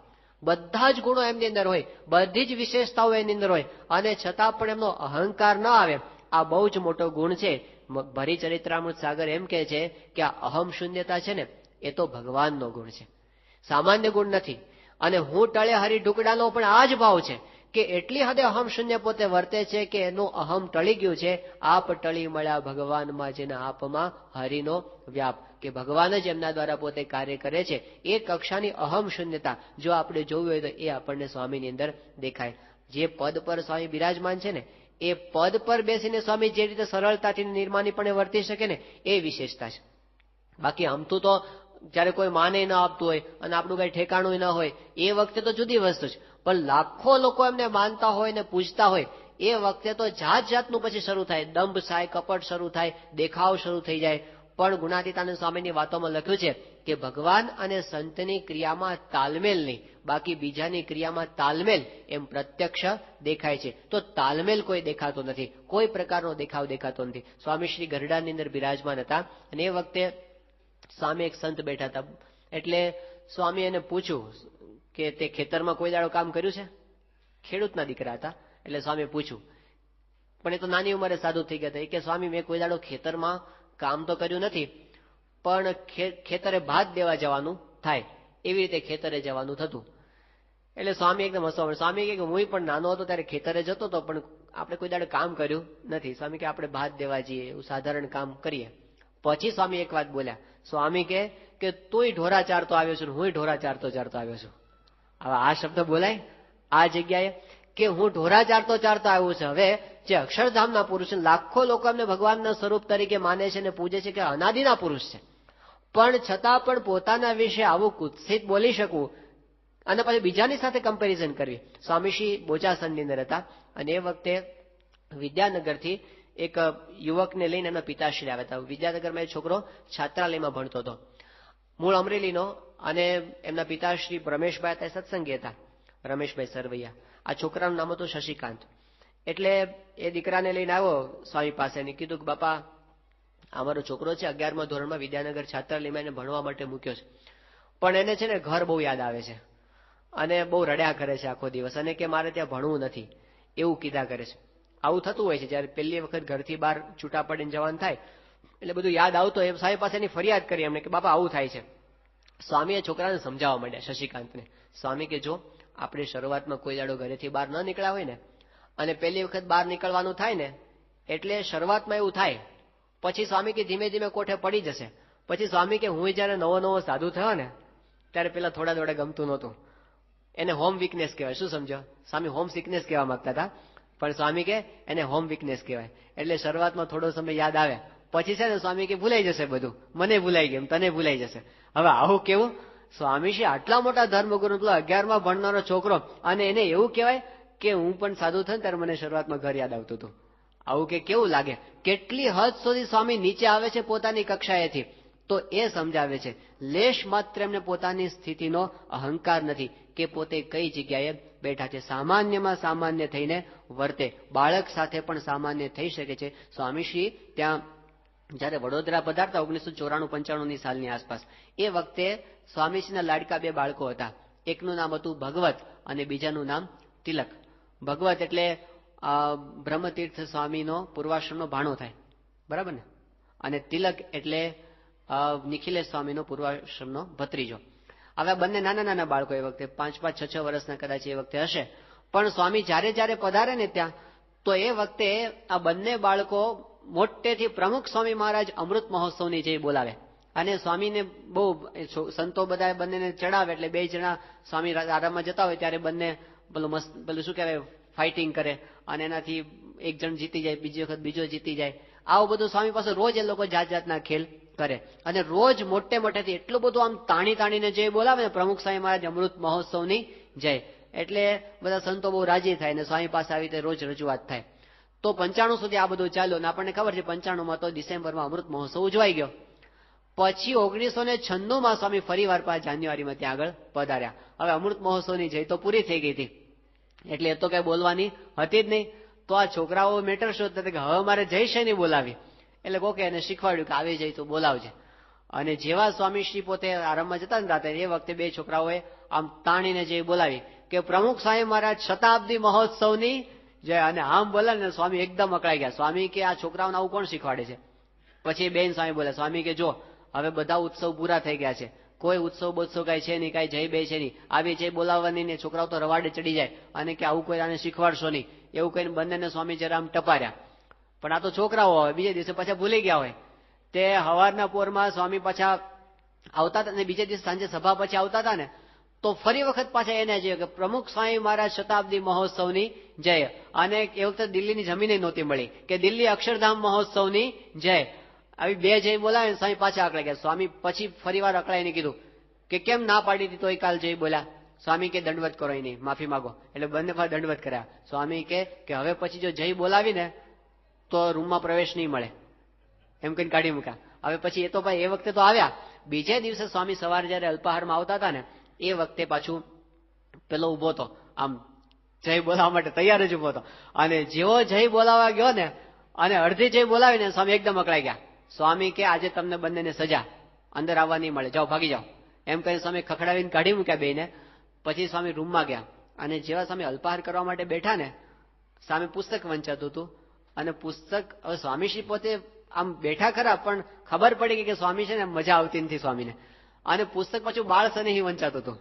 બધા જ ગુણો એમની અંદર હોય, બધી જ વિશેષતાઓ એની અંદર હોય, અને છતાં પણ એમનો અહંકાર ન આવે. આ બહુ જ મોટો ગુણ છે. ભરી ચરિત્રામૃત સાગર એમ કહે છે કે આ અહમ શૂન્યતા છે ને, એ તો ભગવાનનો ગુણ છે, સામાન્ય ગુણ નથી. અને હું ટળે હરી ઢુકડાનો પણ આ જ ભાવ છે કે એટલી હદે અહમ શૂન્ય પોતે વર્તે છે કે એનું અહમ ટળી ગયું છે. આપ ટળી મળ્યા ભગવાનમાં, જેના આપમાં હરિનો વ્યાપ, કે ભગવાન જ એમના દ્વારા પોતે કાર્ય કરે છે. એ કક્ષાની અહમ શૂન્યતા જો આપણે જોવી હોય તો એ આપણને સ્વામીની અંદર દેખાય. જે પદ પર સ્વામી બિરાજમાન છે ને, એ પદ પર બેસીને સ્વામી જે રીતે સરળતાથી નિર્માણીપણે વર્તી શકે ને, એ વિશેષતા છે. બાકી આમતું તો જયારે કોઈ માને ન આપતું હોય અને આપણું કઈ ઠેકાણું ન હોય, એ વખતે તો જુદી વસ્તુ છે. પણ લાખો લોકો એમને માનતા હોય ને પૂજતા હોય, એ વખતે તો જાત જાતનું પછી શરૂ થાય, દંભ થાય, કપટ શરૂ થાય, દેખાવ શરૂ થઈ જાય. પણ ગુણાતીતાનંદ સ્વામીની વાતોમાં લખ્યું છે કે ભગવાન અને સંતની ક્રિયામાં તાલમેલ નહીં, બાકી બીજાની ક્રિયામાં તાલમેલ એમ પ્રત્યક્ષ દેખાય છે. તો તાલમેલ કોઈ દેખાતો નથી, કોઈ પ્રકારનો દેખાવ દેખાતો નથી. સ્વામીશ્રી ગરડાની અંદર બિરાજમાન હતા, અને એ વખતે સામે એક સંત બેઠા હતા. એટલે સ્વામી એને પૂછ્યું કે તે ખેતરમાં કોઈ દાડો કામ કર્યું છે? ખેડૂતના દીકરા હતા. એટલે સ્વામી પૂછ્યું, પણ એ તો નાની ઉંમરે સાધુ થઈ ગયા હતા. કે સ્વામી મેં કોઈ દાડો ખેતરમાં કામ તો કર્યું નથી, પણ ખેતરે ભાત દેવા જવાનું થાય, એવી રીતે ખેતરે જવાનું થતું. એટલે સ્વામી એકદમ હસવા. સ્વામી કે હું પણ નાનો હતો ત્યારે ખેતરે જતો હતો, પણ આપણે કોઈ દાડે કામ કર્યું નથી. સ્વામી કે આપણે ભાત દેવા જઈએ, એવું સાધારણ કામ કરીએ. પછી સ્વામી એક વાત બોલ્યા. સ્વામી કે તુંય ઢોરા ચારતો આવ્યો છું, હું ઢોરા ચારતો આવ્યો છું. હવે આ શબ્દ બોલાય આ જગ્યાએ કે હું ઢોરા ચારતો આવ્યો છું. હવે જે અક્ષરધામના પુરુષ, લાખો લોકો એમને ભગવાનના સ્વરૂપ તરીકે માને છે અને પૂજે છે કે અનાદિના પુરુષ છે, પણ છતાં પણ પોતાના વિશે આવું કુત્સિત બોલી શકવું અને પછી બીજાની સાથે કમ્પેરિઝન કરવી. સ્વામીશ્રી બોચાસણની અંદર હતા, અને એ વખતે વિદ્યાનગરથી એક યુવકને લઈને એમના પિતાશ્રી આવ્યા હતા. વિદ્યાનગરમાં એ છોકરો છાત્રાલયમાં ભણતો હતો, મૂળ અમરેલીનો, અને એમના પિતાશ્રી રમેશભાઈ હતા, સત્સંગી હતા, રમેશભાઈ સરવૈયા. આ છોકરાનું નામ હતું શશિકાંત. એટલે એ દીકરાને લઈને આવ્યો સ્વામી પાસે અને કીધું કે બાપા, અમારો છોકરો છે 11મા ધોરણમાં, વિદ્યાનગર છાત્રાલયમાં એને ભણવા માટે મૂક્યો છે, પણ એને છે ને ઘર બહુ યાદ આવે છે અને બહુ રડ્યા કરે છે આખો દિવસ, અને કે મારે ત્યાં ભણવું નથી એવું કીધા કરે છે. આવું થતું હોય છે જયારે પહેલી વખત ઘરથી બહાર છૂટા પડીને જવાનું થાય, એટલે બધું યાદ આવતો હોય. સ્વામી પાસે એની ફરિયાદ કરી એમને કે બાપા આવું થાય છે. સ્વામીએ છોકરાને સમજાવવા માંડ્યા, શશિકાંતને. સ્વામી કે જો આપણે શરૂઆતમાં કોઈ દાડો ઘરેથી બહાર ન નીકળ્યા હોય ને, અને પહેલી વખત બહાર નીકળવાનું થાય ને, એટલે શરૂઆતમાં એવું થાય, પછી સ્વામી કે ધીમે ધીમે કોઠે પડી જશે. પછી સ્વામી કે હું જયારે નવો નવો સાધુ થયો ને ત્યારે પેલા થોડા થોડા ગમતું નહોતું. એને હોમ વીકનેસ કહેવાય. શું સમજો? સ્વામી હોમ સિકનેસ કહેવા માંગતા હતા, પણ સ્વામી કે એને હોમ વીકનેસ કહેવાય. એટલે શરૂઆતમાં થોડો સમય યાદ આવે, પછી છે ને સ્વામી કે ભૂલાઈ જશે બધું. મને ભૂલાઈ ગયું, તને ભૂલાઈ જશે. હવે આવું કેવું? સ્વામીશ્રી આટલા મોટા ધર્મગુરુ, 11મા ભણનારો છોકરો, અને એને એવું કહેવાય કે હું પણ સાધુ થયો ત્યારે મને શરૂઆતમાં ઘર યાદ આવતું હતું. આવું કે કેવું લાગે? કેટલી હદ સુધી સ્વામી નીચે આવે છે પોતાની કક્ષાએથી. તો એ સમજાવે છે લેશ માત્ર એમને પોતાની સ્થિતિનો અહંકાર નથી કે પોતે કઈ જગ્યાએ બેઠા છે. સામાન્યમાં સામાન્ય થઈને વર્તે. બાળક સાથે પણ સામાન્ય થઈ શકે છે. સ્વામીશ્રી ત્યાં જયારે વડોદરા પધારતા 1994-95 સાલની આસપાસ, એ વખતે સ્વામીશ્રીના લાડકા 2 બાળકો હતા. એકનું નામ હતું ભગવત અને બીજાનું નામ તિલક. ભગવત એટલે બ્રહ્મતીર્થ સ્વામીનો પૂર્વાશ્રમનો ભાણો થાય, બરાબર ને? અને તિલક એટલે નિખિલેશ સ્વામીનો પૂર્વાશ્રમનો ભત્રીજો. હવે બંને નાના નાના બાળકો, એ વખતે 5-5, 6-6 વર્ષના કદાચ એ વખતે હશે. પણ સ્વામી જ્યારે જ્યારે પધારે ને ત્યાં, તો એ વખતે આ બંને બાળકો મોટેથી પ્રમુખ સ્વામી મહારાજ અમૃત મહોત્સવની જય બોલાવે. અને સ્વામીને બહુ સંતો બધા બંનેને ચડાવે, એટલે 2 જણા સ્વામી આરામમાં જતા હોય ત્યારે બંને પેલું શું કહેવાય, ફાઇટિંગ કરે, અને એનાથી એક જણ જીતી જાય, બીજી વખત બીજો જીતી જાય. આવું બધું સ્વામી પાસે રોજ એ લોકો જાત જાતના ખેલ કરે. અને રોજ મોટે મોટેથી એટલું બધું આમ તાણીને જય બોલાવે ને, પ્રમુખ સ્વામી મહારાજ અમૃત મહોત્સવની જય. એટલે બધા સંતો બહુ રાજી થાય ને સ્વામી પાસે આવી રીતે રોજ રજૂઆત થાય. તો 95 સુધી આ બધું ચાલ્યું. અને આપણને ખબર છે 95માં તો ડિસેમ્બરમાં અમૃત મહોત્સવ ઉજવાઈ ગયો. પછી 1996માં સ્વામી ફરીવાર જાન્યુઆરીમાં ત્યાં આગળ પધાર્યા. હવે અમૃત મહોત્સવની જય તો પૂરી થઈ ગઈ હતી, એટલે એ તો કઈ બોલવાની હતી જ નહીં. તો આ છોકરાઓ મેટર શોધતા હતા કે હવે મારે જય શેની બોલાવી. એટલે કોકે એને શીખવાડ્યું કે આવી જઈ તો બોલાવજે. અને જેવા સ્વામીશ્રી પોતે આરામમાં જતા ને રાતે, એ વખતે 2 છોકરાઓએ આમ તાણીને જય બોલાવી કે પ્રમુખ સ્વામી મહારાજ શતાબ્દી મહોત્સવની જય. અને આમ બોલાવે ને સ્વામી એકદમ અકળાઈ ગયા. સ્વામી કે આ છોકરાઓને આવું કોણ શીખવાડે છે? પછી બેન સ્વામી બોલે, સ્વામી કે જો હવે બધા ઉત્સવ પૂરા થઈ ગયા છે, કોઈ ઉત્સવ બોત્સવ કઈ છે નહીં, કઈ જય બે છે નહીં, આવી જય બોલાવવાની ને છોકરાઓ તો રવાડે ચડી જાય, અને કે આવું કોઈ આને શીખવાડશો નહીં, એવું કહીને બંનેને સ્વામી જરા આમ ટપાર્યા. પણ આ તો છોકરાઓ હોય, બીજે દિવસે પાછા ભૂલી ગયા હોય. તે હવારના પોરમાં સ્વામી પાછા આવતા હતા, અને બીજે દિવસે સાંજે સભા પછી આવતા હતા ને, તો ફરી વખત પાછા એને જોયું કે પ્રમુખ સ્વામી મહારાજ શતાબ્દી મહોત્સવની જય. અને એ વખતે દિલ્હીની જમીન નહોતી મળી કે દિલ્હી અક્ષરધામ મહોત્સવની જય. આવી 2 જય બોલાવે, સ્વામી પાછા અકળાઈ ગયા. સ્વામી પછી ફરીવાર અકળાઈને કીધું કે કેમ ના પાડી હતી તોય કાલ જય બોલ્યા? સ્વામી કે દંડવત કરો, નહીં માફી માંગો. એટલે બંને પાસે દંડવત કર્યા. સ્વામી કે હવે પછી જો જય બોલાવી ને તો રૂમમાં પ્રવેશ નહીં મળે, એમ કહીને કાઢી મૂક્યા. હવે પછી એ તો ભાઈ એ વખતે તો આવ્યા. બીજે દિવસે સ્વામી સવારે જયારે અલ્પાહારમાં આવતા હતા ને, એ વખતે પાછું પેલો ઉભો હતો, આમ જય બોલાવવા માટે તૈયાર જ ઉભો હતો. અને જેવો જય બોલાવવા ગયો ને, અને અડધી જય બોલાવીને સ્વામી એકદમ અકળાઈ ગયા. સ્વામી કે આજે તમને બંનેને સજા, અંદર આવવા નહીં મળે, જાઓ ભાગી જાઓ, એમ કહીને સ્વામી ખખડાવીને કાઢી મૂક્યા બેને. પછી સ્વામી રૂમમાં ગયા, અને જેવા સ્વામી અલ્પાહાર કરવા માટે બેઠા ને, સામે પુસ્તક વંચાતું હતું. અને પુસ્તક, હવે સ્વામીશ્રી પોતે આમ બેઠા ખરા, પણ ખબર પડી કે સ્વામી છે ને મજા આવતી નથી સ્વામીને. અને પુસ્તક પાછું બાળ સ્નેહી વંચાતું હતું,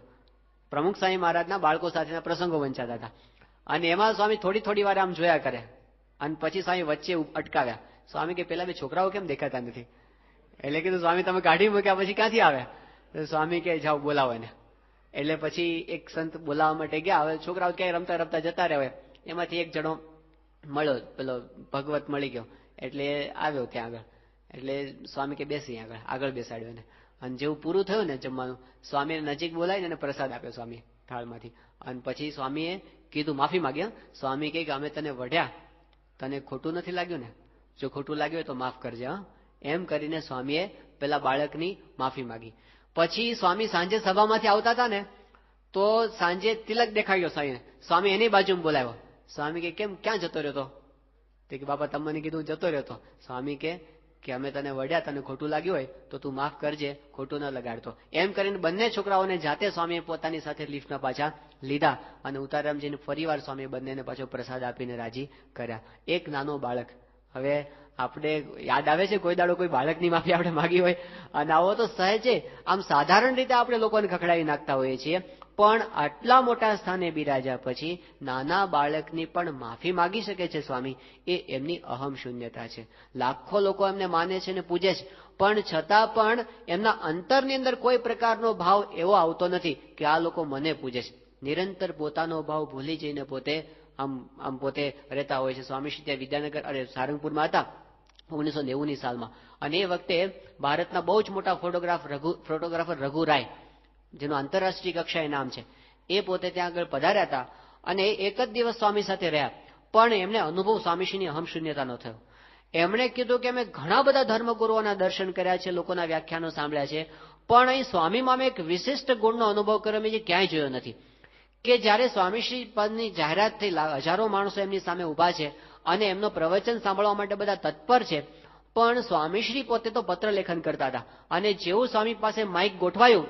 પ્રમુખ સ્વામી મહારાજના બાળકો સાથેના પ્રસંગો વંચાતા હતા. અને એમાં સ્વામી થોડી વાર આમ જોયા કરે, અને પછી સ્વામી વચ્ચે અટકાવ્યા. સ્વામી કે પેલા 2 છોકરાઓ કેમ દેખાતા નથી? એટલે કીધું સ્વામી તમે કાઢી મૂક્યા પછી ક્યાંથી આવે? સ્વામી કે જાઓ બોલાવો એને. એટલે પછી એક સંત બોલાવવા માટે ગયા. હવે છોકરાઓ ક્યાંય રમતા રમતા જતા રહે. એમાંથી એક જણો મળ્યો, પેલો ભગવત મળી ગયો, એટલે આવ્યો ત્યાં આગળ. એટલે સ્વામી કે બેસી આગળ બેસાડ્યો એને. અને જેવું પૂરું થયું ને જમવાનું, સ્વામીને નજીક બોલાવીને એને પ્રસાદ આપ્યો સ્વામી થાળમાંથી. અને પછી સ્વામીએ કીધું, માફી માંગી. સ્વામી કહે કે અમે તને વઢ્યા, તને ખોટું નથી લાગ્યું ને? જો ખોટું લાગ્યું હોય તો માફ કરજે. હા, એમ કરીને સ્વામીએ પેલા બાળકની માફી માંગી. પછી સ્વામી સાંજે સભામાંથી આવતા હતા ને, તો સાંજે તિલક દેખાડ્યો સ્વામીને. સ્વામી એની બાજુમાં બોલાવ્યો. સ્વામી કે કેમ, ક્યાં જતો રહ્યો તો? તે કે બાપા તમને કીધું જતો રહ્યો તો. સ્વામી કે અમે તને વઢ્યા, તને ખોટું લાગ્યું હોય તો તું માફ કરજે, ખોટું ન લગાડતો. એમ કરીને બંને છોકરાઓને જાતે સ્વામીએ પોતાની સાથે લિફ્ટમાં પાછા લીધા, અને ઉતારામ જઈને ફરીવાર સ્વામી બંનેને પાછો પ્રસાદ આપીને રાજી કર્યા. એક નાનો બાળક, હવે આપણે યાદ આવે છે કોઈ દાડો કોઈ બાળકની માફી આપણે માગી હોય, અને આવો તો સહેજે આમ સાધારણ રીતે આપણે લોકોને ખખડાવી નાખતા હોઈએ છીએ, પણ આટલા મોટા સ્થાને બિરાજ્યા પછી નાના બાળકની પણ માફી માગી શકે છે સ્વામી, એ એમની અહમ શૂન્યતા છે. લાખો લોકો એમને માને છે ને પૂજે છે, પણ છતાં પણ એમના અંતરની અંદર કોઈ પ્રકારનો ભાવ એવો આવતો નથી કે આ લોકો મને પૂજે છે. નિરંતર પોતાનો ભાવ ભૂલી જઈને પોતે આમ પોતે રહેતા હોય છે. સ્વામીશ્રી ત્યાં વિદ્યાનગર સારંગપુરમાં હતા 1990ની સાલમાં, અને એ વખતે ભારતના બહુ જ મોટા ફોટોગ્રાફર રઘુ રાય, જેનું આંતરરાષ્ટ્રીય કક્ષાએ નામ છે, એ પોતે ત્યાં આગળ પધાર્યા હતા, અને એક જ દિવસ સ્વામી સાથે રહ્યા, પણ એમને અનુભવ સ્વામીશ્રીની અહમ શૂન્યતાનો થયો. એમણે કીધું કે અમે ઘણા બધા ધર્મગુરુઓના દર્શન કર્યા છે, લોકોના વ્યાખ્યાનો સાંભળ્યા છે, પણ અહીં સ્વામીમાં મેં એક વિશિષ્ટ ગુણનો અનુભવ કર્યો મેં જે ક્યાંય જોયો નથી, કે જ્યારે સ્વામીશ્રી પદની જાહેરાત થઈ, હજારો માણસો એમની સામે ઉભા છે અને એમનો પ્રવચન સાંભળવા માટે બધા તત્પર છે, પણ સ્વામીશ્રી પોતે તો પત્ર લેખન કરતા હતા, અને જેવું સ્વામી પાસે માઇક ગોઠવાયું,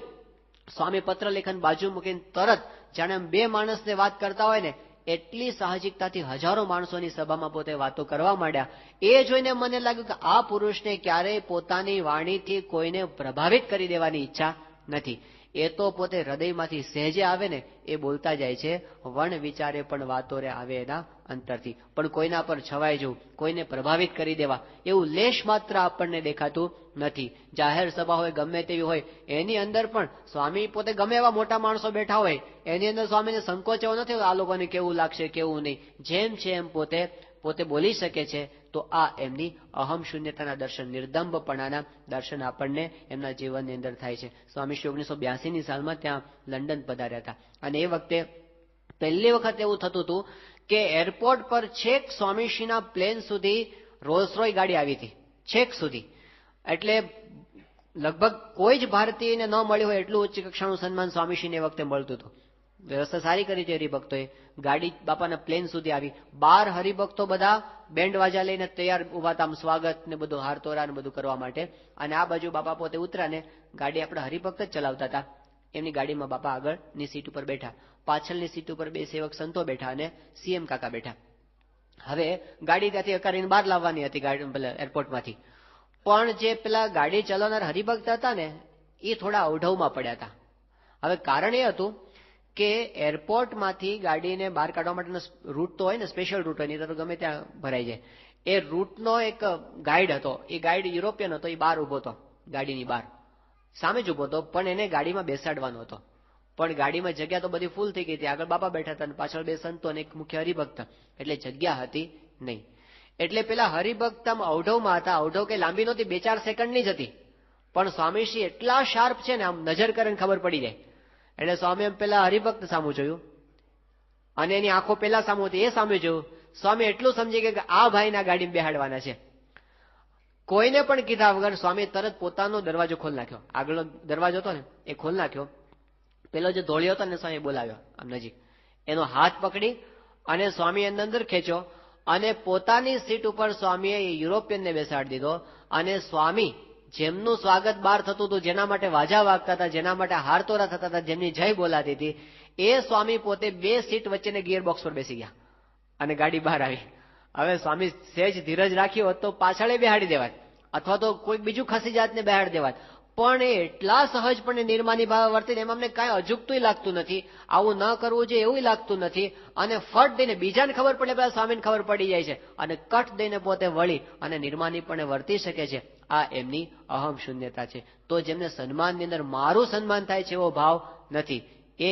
સ્વામી પત્ર લેખન બાજુ મૂકીને તરત જાણે બે માણસને વાત કરતા હોય ને એટલી સાહજિકતાથી હજારો માણસોની સભામાં પોતે વાતો કરવા માંડ્યા. એ જોઈને મને લાગ્યું કે આ પુરુષને ક્યારેય પોતાની વાણીથી કોઈને પ્રભાવિત કરી દેવાની ઈચ્છા નથી. એ તો પોતે હૃદયમાંથી સહેજે આવે ને એ બોલતા જાય છે, વણ વિચારે પણ વાતો રે આવે એના અંતરથી. પણ કોઈના પર છવાઈ જવું, કોઈને પ્રભાવિત કરી દેવા, એવું લેશ માત્ર આપણને દેખાતું નથી. જાહેર સભા હોય, ગમે તેવી હોય, એની અંદર પણ સ્વામી પોતે ગમે એવા મોટા માણસો બેઠા હોય, એની અંદર સ્વામીને સંકોચ એવો નથી આ લોકોને કેવું લાગશે કેવું નહીં, જેમ છે એમ પોતે બોલી શકે છે. તો આ એમની અહમ શૂન્યતાના દર્શન, નિર્દંભપણાના દર્શન આપણને એમના જીવનની અંદર થાય છે. સ્વામીશ્રી 1982ની સાલમાં ત્યાં લંડન પધાર્યા હતા, અને એ વખતે પહેલી વખત એવું થતું હતું કે એરપોર્ટ પર છેક સ્વામીશ્રીના પ્લેન સુધી રોલ્સ રોય ગાડી આવી હતી, છેક સુધી. એટલે લગભગ કોઈ જ ભારતીયને ન મળ્યું હોય એટલું ઉચ્ચ કક્ષાનું સન્માન સ્વામીશ્રીને એ વખતે મળતું હતું. વ્યવસ્થા સારી કરી છે હરિભક્તોએ. ગાડી બાપાના પ્લેન સુધી આવી, 12 હરિભક્તો બધા બેન્ડ વાજા લઈને તૈયાર ઉભા હતા, સ્વાગત ને બધું હારતોરા ને બધું કરવા માટે. અને આ બાજુ બાપા પોતે ઉતર્યા ને ગાડી આપણે હરિભક્ત જ ચલાવતા હતા, એમની ગાડીમાં બાપા આગળની સીટ ઉપર બેઠા, પાછળની સીટ ઉપર બે સેવક સંતો બેઠા અને સીએમ કાકા બેઠા. હવે ગાડી ત્યાંથી અકારીને બહાર લાવવાની હતી એરપોર્ટમાંથી, પણ જે પેલા ગાડી ચલાવનાર હરિભક્ત હતા ને એ થોડા અવઢવમાં પડ્યા હતા. હવે કારણ એ હતું કે એરપોર્ટમાંથી ગાડીને બહાર કાઢવા માટેનો રૂટ તો હોય ને, સ્પેશિયલ રૂટ હોય, નહીં તો ગમે ત્યાં ભરાઈ જાય. એ રૂટનો એક ગાઈડ હતો, એ ગાઈડ યુરોપિયન હતો, એ બહાર ઉભો હતો, ગાડીની બહાર સામે જ ઉભો હતો, પણ એને ગાડીમાં બેસાડવાનો હતો. પણ ગાડીમાં જગ્યા તો બધી ફૂલ થઈ ગઈ હતી, આગળ બાપા બેઠા હતા, પાછળ બે સંતો અને એક મુખ્ય હરિભક્ત, એટલે જગ્યા હતી નહીં. એટલે પેલા હરિભક્ત અવઢવમાં હતા. અવઢવ કે લાંબી નહોતી, 2-4 સેકન્ડની જ હતી, પણ સ્વામીશ્રી એટલા શાર્પ છે ને, આમ નજર કરીને ખબર પડી જાય. એટલે સ્વામી એમ પેલા હરિભક્ત સામું જોયું, અને એની આંખો પેલા સામું હતી, એ સામે જોયું. સ્વામી એટલું સમજી ગયા કે આ ભાઈના ગાડીમાં બેહાડવાના છે. કોઈને પણ કીધા વગર સ્વામી તરત પોતાનો દરવાજો ખોલી નાખ્યો, આગળનો દરવાજો હતો ને એ ખોલી નાખ્યો. પેલો જે ધોળિયો હતો ને સ્વામી બોલાવ્યો આમ નજીક, એનો હાથ પકડી અને સ્વામી એની અંદર ખેંચ્યો, અને પોતાની સીટ ઉપર સ્વામીએ યુરોપિયનને બેસાડી દીધો. અને સ્વામી જેમનું સ્વાગત બહાર થતું હતું, જેના માટે વાજા વાગતા હતા, જેના માટે હારતોરા થતા હતા, જેમની જય બોલાતી હતી, એ સ્વામી પોતે બે સીટ વચ્ચેને ગિયર બોક્સ પર બેસી ગયા અને ગાડી બહાર આવી. હવે સ્વામી સહેજ ધીરજ રાખ્યો તો પાછળ બેહાડી દેવાય, અથવા તો કોઈ બીજું ખસી જાતને બેહાડી દેવાય, પણ એ એટલા સહજપણે નિર્માની ભાવે વર્તીને એમાં અમને કાંઈ અજુગતું લાગતું નથી, આવું ન કરવું જોઈએ એવું લાગતું નથી. અને ફટ દઈને બીજાને ખબર પડે પેલા સ્વામીને ખબર પડી જાય છે, અને કટ દઈને પોતે વળી અને નિર્માનીપણે વર્તી શકે છે. આ એમની અહમ શૂન્યતા છે. તો જેમને સન્માનની અંદર મારું સન્માન થાય છે એવો ભાવ નથી, એ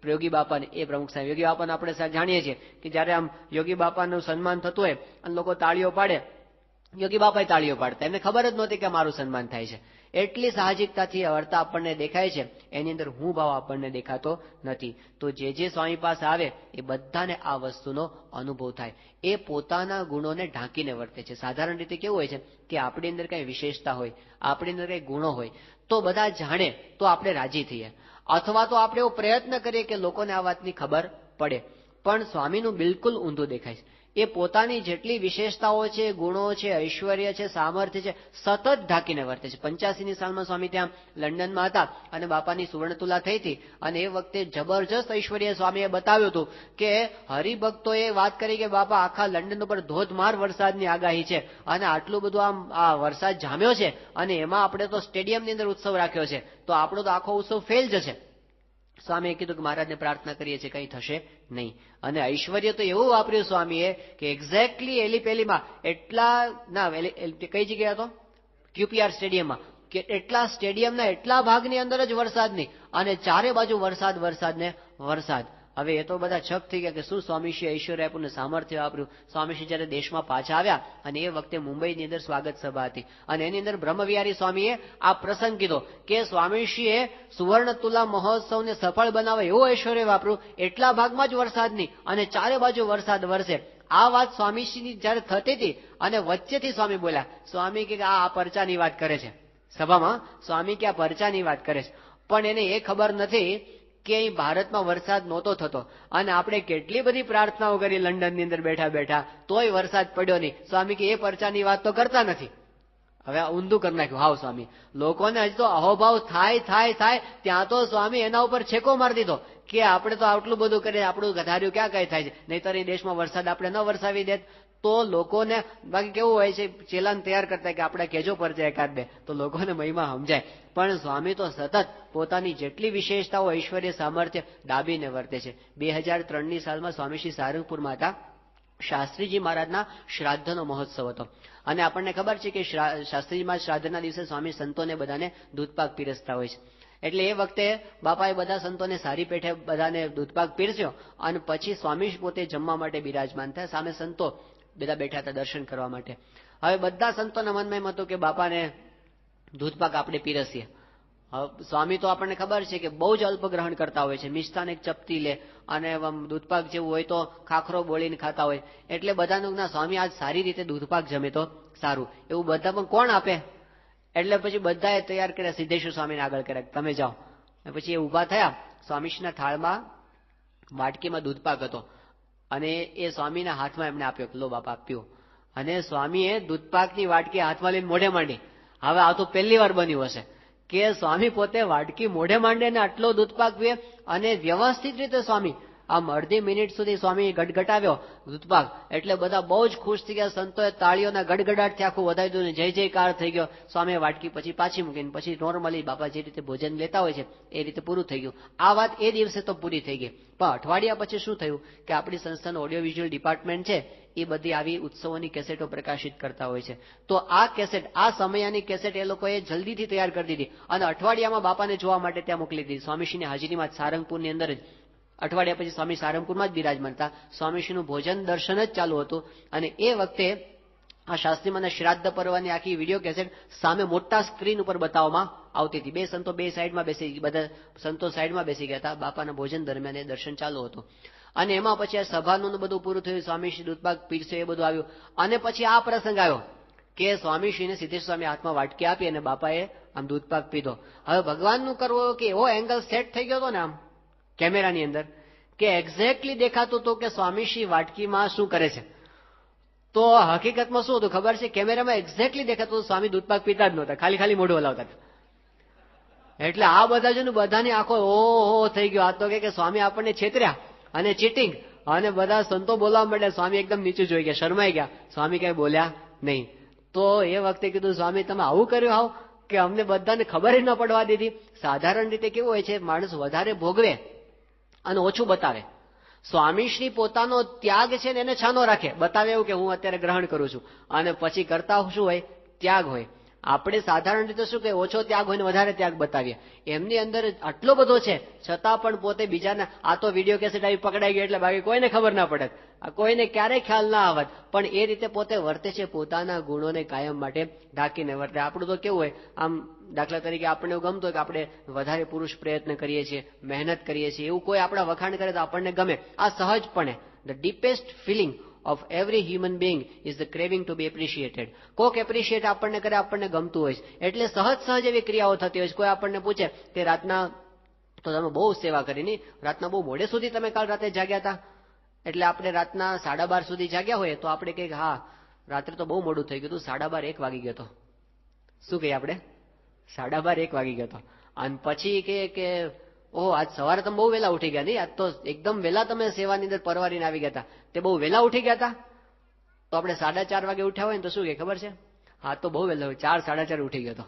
યોગી બાપાને, એ પ્રમુખ સાહેબ યોગી બાપાને આપણે જાણીએ છીએ કે જયારે આમ યોગી બાપાનું સન્માન થતું હોય અને લોકો તાળીઓ પાડે, યોગી બાપાએ તાળીઓ પાડતા, એમને ખબર જ નહોતી કે મારું સન્માન થાય છે. એટલી સાહજિકતાથી વર્તા આપણને દેખાય છે, એની અંદર હું ભાવ આપણને દેખાતો નથી. તો જે સ્વામી પાસે આવે એ બધાને આ વસ્તુનો અનુભવ થાય. એ પોતાના ગુણોને ઢાંકીને વર્તે છે. સાધારણ રીતે કેવું હોય છે કે આપણી અંદર કઈ વિશેષતા હોય, આપણી અંદર કઈ ગુણો હોય તો બધા જાણે તો આપણે રાજી થઈએ, અથવા તો આપણે એવો પ્રયત્ન કરીએ કે લોકોને આ વાતની ખબર પડે. પણ સ્વામીનું બિલકુલ ઊંધું દેખાય છે. એ પોતાની જેટલી વિશેષતાઓ છે, ગુણો છે, ઐશ્વર્ય છે, સામર્થ્ય છે, સતત ઢાંકીને વર્તે છે. 85ની સાલમાં સ્વામી ત્યાં લંડનમાં હતા અને બાપાની સુવર્ણતુલા થઈ હતી અને એ વખતે જબરજસ્ત ઐશ્વર્ય સ્વામીએ બતાવ્યું હતું કે હરિભક્તોએ વાત કરી કે બાપા આખા લંડન ઉપર ધોધમાર વરસાદની આગાહી છે અને આટલું બધું આમ આ વરસાદ જામ્યો છે અને એમાં આપણે તો સ્ટેડિયમની અંદર ઉત્સવ રાખ્યો છે, તો આપણો તો આખો ઉત્સવ ફેલ જશે. સ્વામીએ કીધું કે મહારાજને પ્રાર્થના કરીએ છીએ કંઈ થશે નહીં. અને ઐશ્વર્ય તો એવું વાપર્યું સ્વામીએ કે એક્ઝેક્ટલી એલીપેલીમાં એટલા ના કઈ જગ્યાએ હતો QPR સ્ટેડિયમમાં કે એટલા સ્ટેડિયમના એટલા ભાગની અંદર જ વરસાદ નહીં અને ચારે બાજુ વરસાદ વરસાદ ને વરસાદ. હવે એ તો બધા છક થઈ ગયા કે શું સ્વામીશ્રી ઐશ્વર્ય આપ્યું ને સામર્થ્ય વાપર્યું. સ્વામીશ્રી જયારે દેશમાં પાછા આવ્યા અને એ વખતે મુંબઈની અંદર સ્વાગત સભા હતી અને એની અંદર બ્રહ્મવિહારી સ્વામીએ આ પ્રસંગ કીધો કે સ્વામીશ્રીએ સુવર્ણ તુલા મહોત્સવને સફળ બનાવે એવું ઐશ્વર્ય વાપર્યું, એટલા ભાગમાં જ વરસાદ નહીં અને ચારે બાજુ વરસાદ વરસે. આ વાત સ્વામીશ્રીની જયારે થતી હતી અને વચ્ચેથી સ્વામી બોલ્યા, સ્વામી કે આ પરચાની વાત કરે છે. સભામાં સ્વામી કે આ પરચાની વાત કરે છે, પણ એને એ ખબર નથી કે અહીં ભારતમાં વરસાદ નહોતો થતો અને આપણે કેટલી બધી પ્રાર્થનાઓ કરી લંડનની અંદર બેઠા બેઠા તોય વરસાદ પડ્યો નહીં. સ્વામી કે એ પરચાની વાત તો કરતા નથી. હવે ઊંધું કરી નાખ્યું. હાવ સ્વામી લોકોને હજી તો અહોભાવ થાય ત્યાં તો સ્વામી એના ઉપર છેકો મારી દીધો કે આપણે તો આટલું બધું કરીએ, આપણું ગધાર્યું ક્યાં કઈ થાય છે, નહીતર એ દેશમાં વરસાદ આપણે ન વરસાવી દે તો લોકોને બાકી કેવું હોય છે ચેલાન તૈયાર કરતા કે આપણે કેજો પરચે એકાદ બે તો લોકોને મહિમા સમજાય. પણ સ્વામી તો સતત પોતાની જેટલી વિશેષતાઓ ઐશ્વર્ય સામર્થ્ય દાબીને વર્તે છે. 2003ની સાલમાં સ્વામીશ્રી સારંગપુરમાં હતા. શાસ્ત્રીજી મહારાજના શ્રાદ્ધનો મહોત્સવ હતો અને આપણને ખબર છે કે શાસ્ત્રીજી મહારાજ શ્રાદ્ધના દિવસે સ્વામી સંતોને બધાને દૂધપાક પીરસતા હોય છે. એટલે એ વખતે બાપાએ બધા સંતોને સારી પેઠે બધાને દૂધપાક પીરસ્યો અને પછી સ્વામી પોતે જમવા માટે બિરાજમાન થયા. સામે સંતો બધા બેઠા હતા દર્શન કરવા માટે. હવે બધા સંતોના મનમાં એમ હતું કે બાપાને દૂધપાક આપણે પીરસીએ. સ્વામી તો આપણને ખબર છે કે બહુ જ અલ્પ ગ્રહણ કરતા હોય છે. મિષ્ટાન એક ચપટી લે અને દૂધપાક જેવું હોય તો ખાખરો બોળીને ખાતા હોય. એટલે બધાનું ના સ્વામી આજ સારી રીતે દૂધપાક જમે તો સારું એવું બધા પણ કોણ આપે. એટલે પછી બધાએ તૈયાર કર્યા, સિદ્ધેશ્વર સ્વામીને આગળ કર્યા, તમે જાઓ. પછી એ ઉભા થયા. સ્વામીશ્રીના થાળમાં વાટકીમાં દૂધપાક હતો અને એ સ્વામીના હાથમાં એમને આપ્યો, લો બાપા પીઓ. અને સ્વામીએ દૂધપાકની વાટકી હાથમાં લઈને મોઢે માંડી. હવે આ તો પહેલી વાર બન્યું હશે કે સ્વામી પોતે વાટકી મોઢે માંડે ને આટલો દૂધપાક પીએ અને વ્યવસ્થિત રીતે સ્વામી આમ અડધી મિનિટ સુધી સ્વામી ગટગટાવ્યો દૂધપાક. એટલે બધા બહુ જ ખુશ થઈ ગયા. સંતોએ તાળીઓના ગડગડાટથી આખું વધાવી દીધું, જય જયકાર થઈ ગયો. સ્વામીએ વાટકી પછી પાછી મૂકીને પછી નોર્મલી બાપા જે રીતે ભોજન લેતા હોય છે એ રીતે પૂરું થઈ ગયું. આ વાત એ દિવસે તો પૂરી થઈ ગઈ. પણ અઠવાડિયા પછી શું થયું કે આપણી સંસ્થાનું ઓડિયો વિઝ્યુઅલ ડિપાર્ટમેન્ટ છે એ બધી આવી ઉત્સવોની કેસેટો પ્રકાશિત કરતા હોય છે. તો આ કેસેટ આ સમયની કેસેટ એ લોકોએ જલ્દીથી તૈયાર કરી દીધી અને અઠવાડિયામાં બાપાને જોવા માટે ત્યાં મોકલી દીધી. સ્વામીશ્રીની હાજરીમાં સારંગપુરની અંદર જ અઠવાડિયા પછી સ્વામી સારંગપુરમાં જ બિરાજમાન હતા. સ્વામીશ્રીનું ભોજન દર્શન જ ચાલુ હતું અને એ વખતે આ શાસ્ત્રીમાંના શ્રાદ્ધ પર્વની આખી વિડીયો કેસેટ સામે મોટા સ્ક્રીન ઉપર બતાવવામાં આવતી હતી. બે સંતો બે સાઈડમાં બેસી બધા સંતો સાઈડમાં બેસી ગયા હતા. બાપાના ભોજન દરમિયાન એ દર્શન ચાલુ હતું અને એમાં પછી આ સભાનું બધું પૂરું થયું. સ્વામીશ્રી દૂધપાક પીરસે એ બધું આવ્યું અને પછી આ પ્રસંગ આવ્યો કે સ્વામીશ્રીને સિદ્ધેશ્વર સ્વામી હાથમાં વાટકી આપી અને બાપાએ આમ દૂધપાક પીધો. હવે ભગવાનનું કરવો કે એવો એંગલ સેટ થઈ ગયો હતો ને આમ કેમેરાની અંદર કે એક્ઝેક્ટલી દેખાતું હતું કે સ્વામીશ્રી વાટકીમાં શું કરે છે. તો હકીકતમાં શું હતું ખબર છે, કેમેરામાં એક્ઝેક્ટલી દેખાતું હતું સ્વામી દૂધપાક પીતા જ નહોતા, ખાલી મોઢું હલાવતા હતા. એટલે આ બધા છે ને બધાની આંખો ઓહો થઈ ગયો. આ તો કે સ્વામી આપણને છેતર્યા અને ચીટિંગ. અને બધા સંતો બોલવા માંડ્યા. સ્વામી એકદમ નીચું જોઈ ગયા, શરમાઈ ગયા. સ્વામી કઈ બોલ્યા નહીં. તો એ વખતે કીધું સ્વામી તમે આવું કર્યું આવ કે અમને બધાને ખબર જ ન પડવા દીધી. સાધારણ રીતે કેવું હોય છે માણસ વધારે ભોગવે અને ઓછું બતાવે. સ્વામીશ્રી પોતાનો ત્યાગ છે ને એને છાનો રાખે, બતાવે એવું કે હું અત્યારે ગ્રહણ કરું છું અને પછી કરતા શું હોય ત્યાગ હોય. આપણે સાધારણ રીતે શું કે ઓછો ત્યાગ હોય ને વધારે ત્યાગ બતાવીએ. એમની અંદર આટલો બધો છે છતાં પણ પોતે બીજાના આ તો વિડીયો કેસેટ આવી પકડાઈ ગઈ એટલે બાકી કોઈને ખબર ના પડે, કોઈને ક્યારેય ખ્યાલ ના આવત. પણ એ રીતે પોતે વર્તે છે, પોતાના ગુણોને કાયમ માટે ઢાંકીને વર્તે. આપણું તો કેવું હોય આમ દાખલા તરીકે આપણે એવું ગમતું હોય કે આપણે વધારે પુરુષ પ્રયત્ન કરીએ છીએ, મહેનત કરીએ છીએ, એવું કોઈ આપણા વખાણ કરે તો આપણને ગમે. આ સહજપણે the deepest feeling of every human being is the craving to be appreciated. કોક એપ્રિશિએટ આપણને કરે આપણને ગમતું હોય એટલે સહજ એવી ક્રિયાઓ થતી હોય. કોઈ આપણને પૂછે કે રાતના તો તમે બહુ સેવા કરી ની, રાતના બહુ મોડે સુધી તમે કાલ રાતે જાગ્યા હતા, એટલે આપણે રાતના 12:30 સુધી જાગ્યા હોય તો આપણે કહીએ હા રાત્રે તો બહુ મોડું થઈ ગયું હતું, 12:30 1 વાગી ગયો હતો. શું કહીએ આપણે? 12:30 1 વાગી ગયો હતો. અને પછી કે ઓહો આજ સવારે તમે બહુ વહેલા ઉઠી ગયા નહીં, આજ તો એકદમ વહેલા તમે સેવાની અંદર પરવારીને આવી ગયા હતા, તે બહુ વહેલા ઉઠી ગયા હતા. તો આપણે 4:30 વાગે ઉઠ્યા હોય ને તો શું કે ખબર છે? હા તો બહુ વહેલા હોય, 4 4:30 ઉઠી ગયો હતો.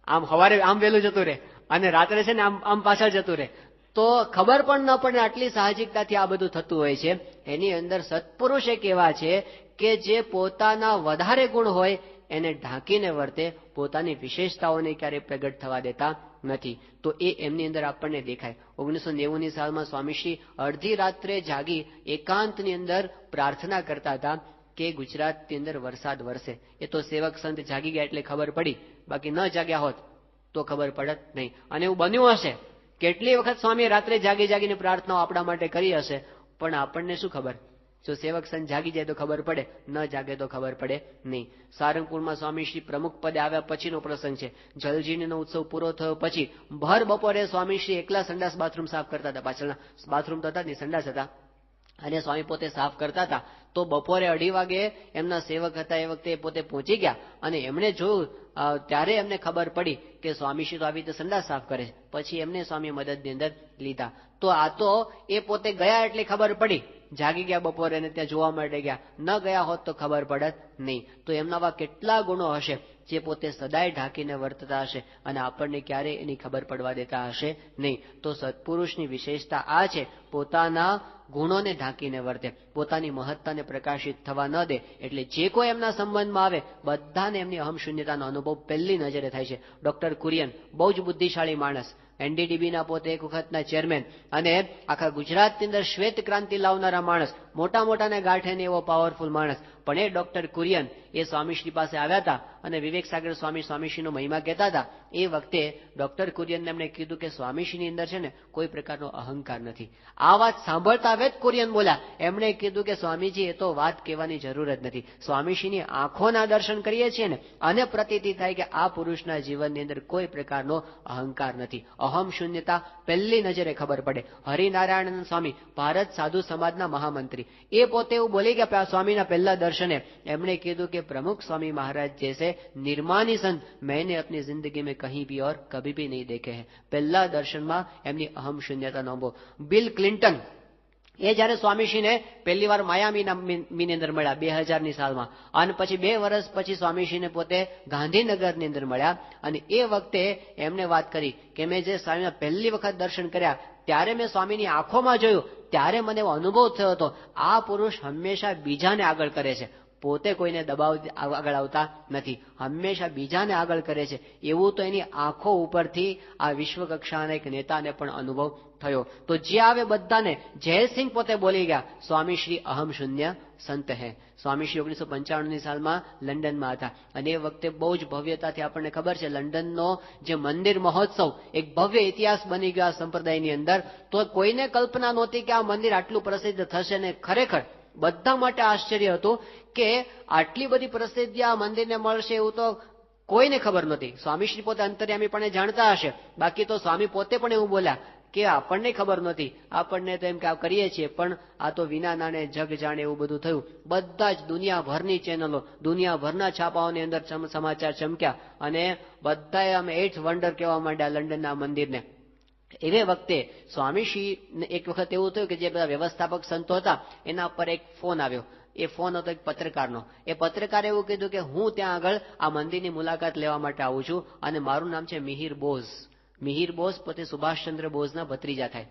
આમ સવારે આમ વહેલું જતું રહે અને રાત્રે છે ને આમ પાછળ જતું રહે. તો ખબર પણ ન પડે, આટલી સાહજિકતાથી આ બધું થતું હોય છે. એની અંદર સત્પુરુષ એક એવા છે કે જે પોતાના વધારે ગુણ હોય એને ઢાંકીને વર્તે, પોતાની વિશેષતાઓને ક્યારેય પ્રગટ થવા દેતા નથી. તો એ એમની અંદર આપણને દેખાય. 1990ની સાલમાં સ્વામીશ્રી અડધી રાત્રે જાગી એકાંતની અંદર પ્રાર્થના કરતા હતા કે ગુજરાતની અંદર વરસાદ વરસે. એ તો સેવક સંત જાગી ગયા એટલે ખબર પડી, બાકી ન જાગ્યા હોત તો ખબર પડત નહીં. અને એવું બન્યું હશે, કેટલી વખત સ્વામીએ રાત્રે જાગીને પ્રાર્થનાઓ આપણા માટે કરી હશે, પણ આપણને શું ખબર? જો સેવક સંત જાગી જાય તો ખબર પડે, ન જાગે તો ખબર પડે નહીં. સારંગપુરમાં સ્વામીશ્રી પ્રમુખ પદે આવ્યા પછીનો પ્રસંગ છે. જલજીણીનો ઉત્સવ પૂરો થયો પછી ભર બપોરે સ્વામીશ્રી એકલા સંડાસ બાથરૂમ સાફ કરતા હતા. પાછળના બાથરૂમ તો હતા, સંડાસ હતા, અને સ્વામી પોતે સાફ કરતા હતા. તો બપોરે 2:30 વાગે એમના સેવક હતા એ વખતે પોતે પહોંચી ગયા અને એમણે જોયું, ત્યારે એમને ખબર પડી કે સ્વામીશ્રી તો આવી રીતે સંડાસ સાફ કરે. પછી એમને સ્વામી મદદની અંદર લીધા. તો આ તો એ પોતે ગયા એટલે ખબર પડી, જાગી ગયા બપોરે અને ત્યાં જોવા માટે ગયા. ન ગયા હોત તો ખબર પડત નહીં. તો એમનામાં કેટલા ગુણો હશે જે પોતે સદાય ઢાંકીને વર્તતા હશે અને આપણને ક્યારેય એની ખબર પડવા દેતા હશે નહીં. તો સત્પુરુષની વિશેષતા આ છે, પોતાના ગુણોને ઢાંકીને વર્તે, પોતાની મહત્તાને પ્રકાશિત થવા ન દે. એટલે જે કોઈ એમના સંબંધમાં આવે બધાને એમની અહમ શૂન્યતાનો અનુભવ પહેલી નજરે થાય છે. ડોક્ટર કુરિયન બહુ જ બુદ્ધિશાળી માણસ, એનડીડીબીના પોતે એક વખતના ચેરમેન અને આખા ગુજરાતની અંદર શ્વેત ક્રાંતિ લાવનારા માણસ, મોટાને ગાંઠે એવો પાવરફુલ માણસ. પણ એ ડોક્ટર કુરિયન એ સ્વામીશ્રી પાસે આવ્યા હતા અને વિવેક સાગર સ્વામીશ્રીનો મહિમા કહેતા હતા. એ વખતે ડોક્ટર કુરિયનને એમણે કીધું કે સ્વામીશ્રીની અંદર છે ને કોઈ પ્રકારનો અહંકાર નથી. આ વાત સાંભળતા જ કુરિયન બોલ્યા, એમણે કીધું કે સ્વામીજી એ તો વાત કહેવાની જરૂર જ નથી. સ્વામીશ્રીની આંખોના દર્શન કરીએ છીએ ને અને પ્રતીતિ થાય કે આ પુરુષના જીવનની અંદર કોઈ પ્રકારનો અહંકાર નથી. અહમ શૂન્યતા પહેલી નજરે ખબર પડે. હરિનારાયણ સ્વામી ભારત સાધુ સમાજના મહામંત્રી, એ પોતે એવું બોલી ગયા સ્વામીના પહેલા દર્શને. એમણે કીધું કે પ્રમુખ સ્વામી महाराज जैसे निर्मानी संत मैंने अपनी जिंदगी में कहीं भी और कभी भी नहीं देखे हैं. પહેલા દર્શનમાં એમની અહમ શૂન્યતાનો અનુભવ. બિલ ક્લિન્ટન એ જયારે સ્વામીશ્રીને પહેલી વાર માયામીની અંદર મળ્યા 2000ની સાલમાં, અને પછી 2 વર્ષ પછી સ્વામીશ્રીને પોતે ગાંધીનગરની અંદર મળ્યા અને એ વખતે એમને વાત કરી કે મેં જે સ્વામીના પહેલી વખત દર્શન કર્યા ત્યારે મેં સ્વામીની આંખોમાં જોયું, ત્યારે મને એવો અનુભવ થયો હતો આ પુરુષ હંમેશા બીજાને આગળ કરે છે, પોતે કોઈને દબાવ આગળ આવતા નથી, હંમેશા બીજાને આગળ કરે છે. એવું તો એની આંખો ઉપરથી આ વિશ્વ કક્ષાના એક નેતાને પણ અનુભવ થયો. તો જે આવે બધાને જયસિંહ પોતે બોલી ગયા સ્વામી શ્રી અહમ શૂન્ય સંત હે. સ્વામી શ્રી 1995ની સાલમાં લંડનમાં હતા અને એ વખતે બહુ જ ભવ્યતાથી આપણને ખબર છે લંડનનો જે મંદિર મહોત્સવ એક ભવ્ય ઇતિહાસ બની ગયો આ સંપ્રદાયની અંદર. તો કોઈને કલ્પના નહોતી કે આ મંદિર આટલું પ્રસિદ્ધ થશે, ને ખરેખર બધા માટે આશ્ચર્ય હતું કે આટલી બધી પ્રસિદ્ધિ આ મંદિરને મળશે એવું તો કોઈને ખબર નહોતી. સ્વામીશ્રી પોતે અંતર્યામી પણ જાણતા હશે, બાકી તો સ્વામી પોતે પણ એવું બોલ્યા કે આપણને ખબર નહોતી, આપણને તો એમ કે આ કરીએ છીએ પણ આ તો વિના નાણે જગ જાણે એવું બધું થયું. બધા જ દુનિયાભરની ચેનલો, દુનિયાભરના છાપાઓની અંદર સમાચાર ચમક્યા અને બધાએ આમ 8th વન્ડર કહેવા માંડ્યા લંડનના મંદિરને. એ વખતે સ્વામીશ્રી એક વખત એવું થયું કે જે બધા વ્યવસ્થાપક સંતો હતા એના પર એક ફોન આવ્યો. એ ફોન હતો એક પત્રકારનો. એ પત્રકારે એવું કીધું કે હું ત્યાં આગળ આ મંદિરની મુલાકાત લેવા માટે આવું છું અને મારું નામ છે મિહિર બોઝ. મિહિર બોઝ પોતે સુભાષચંદ્ર બોઝના ભત્રીજા થાય,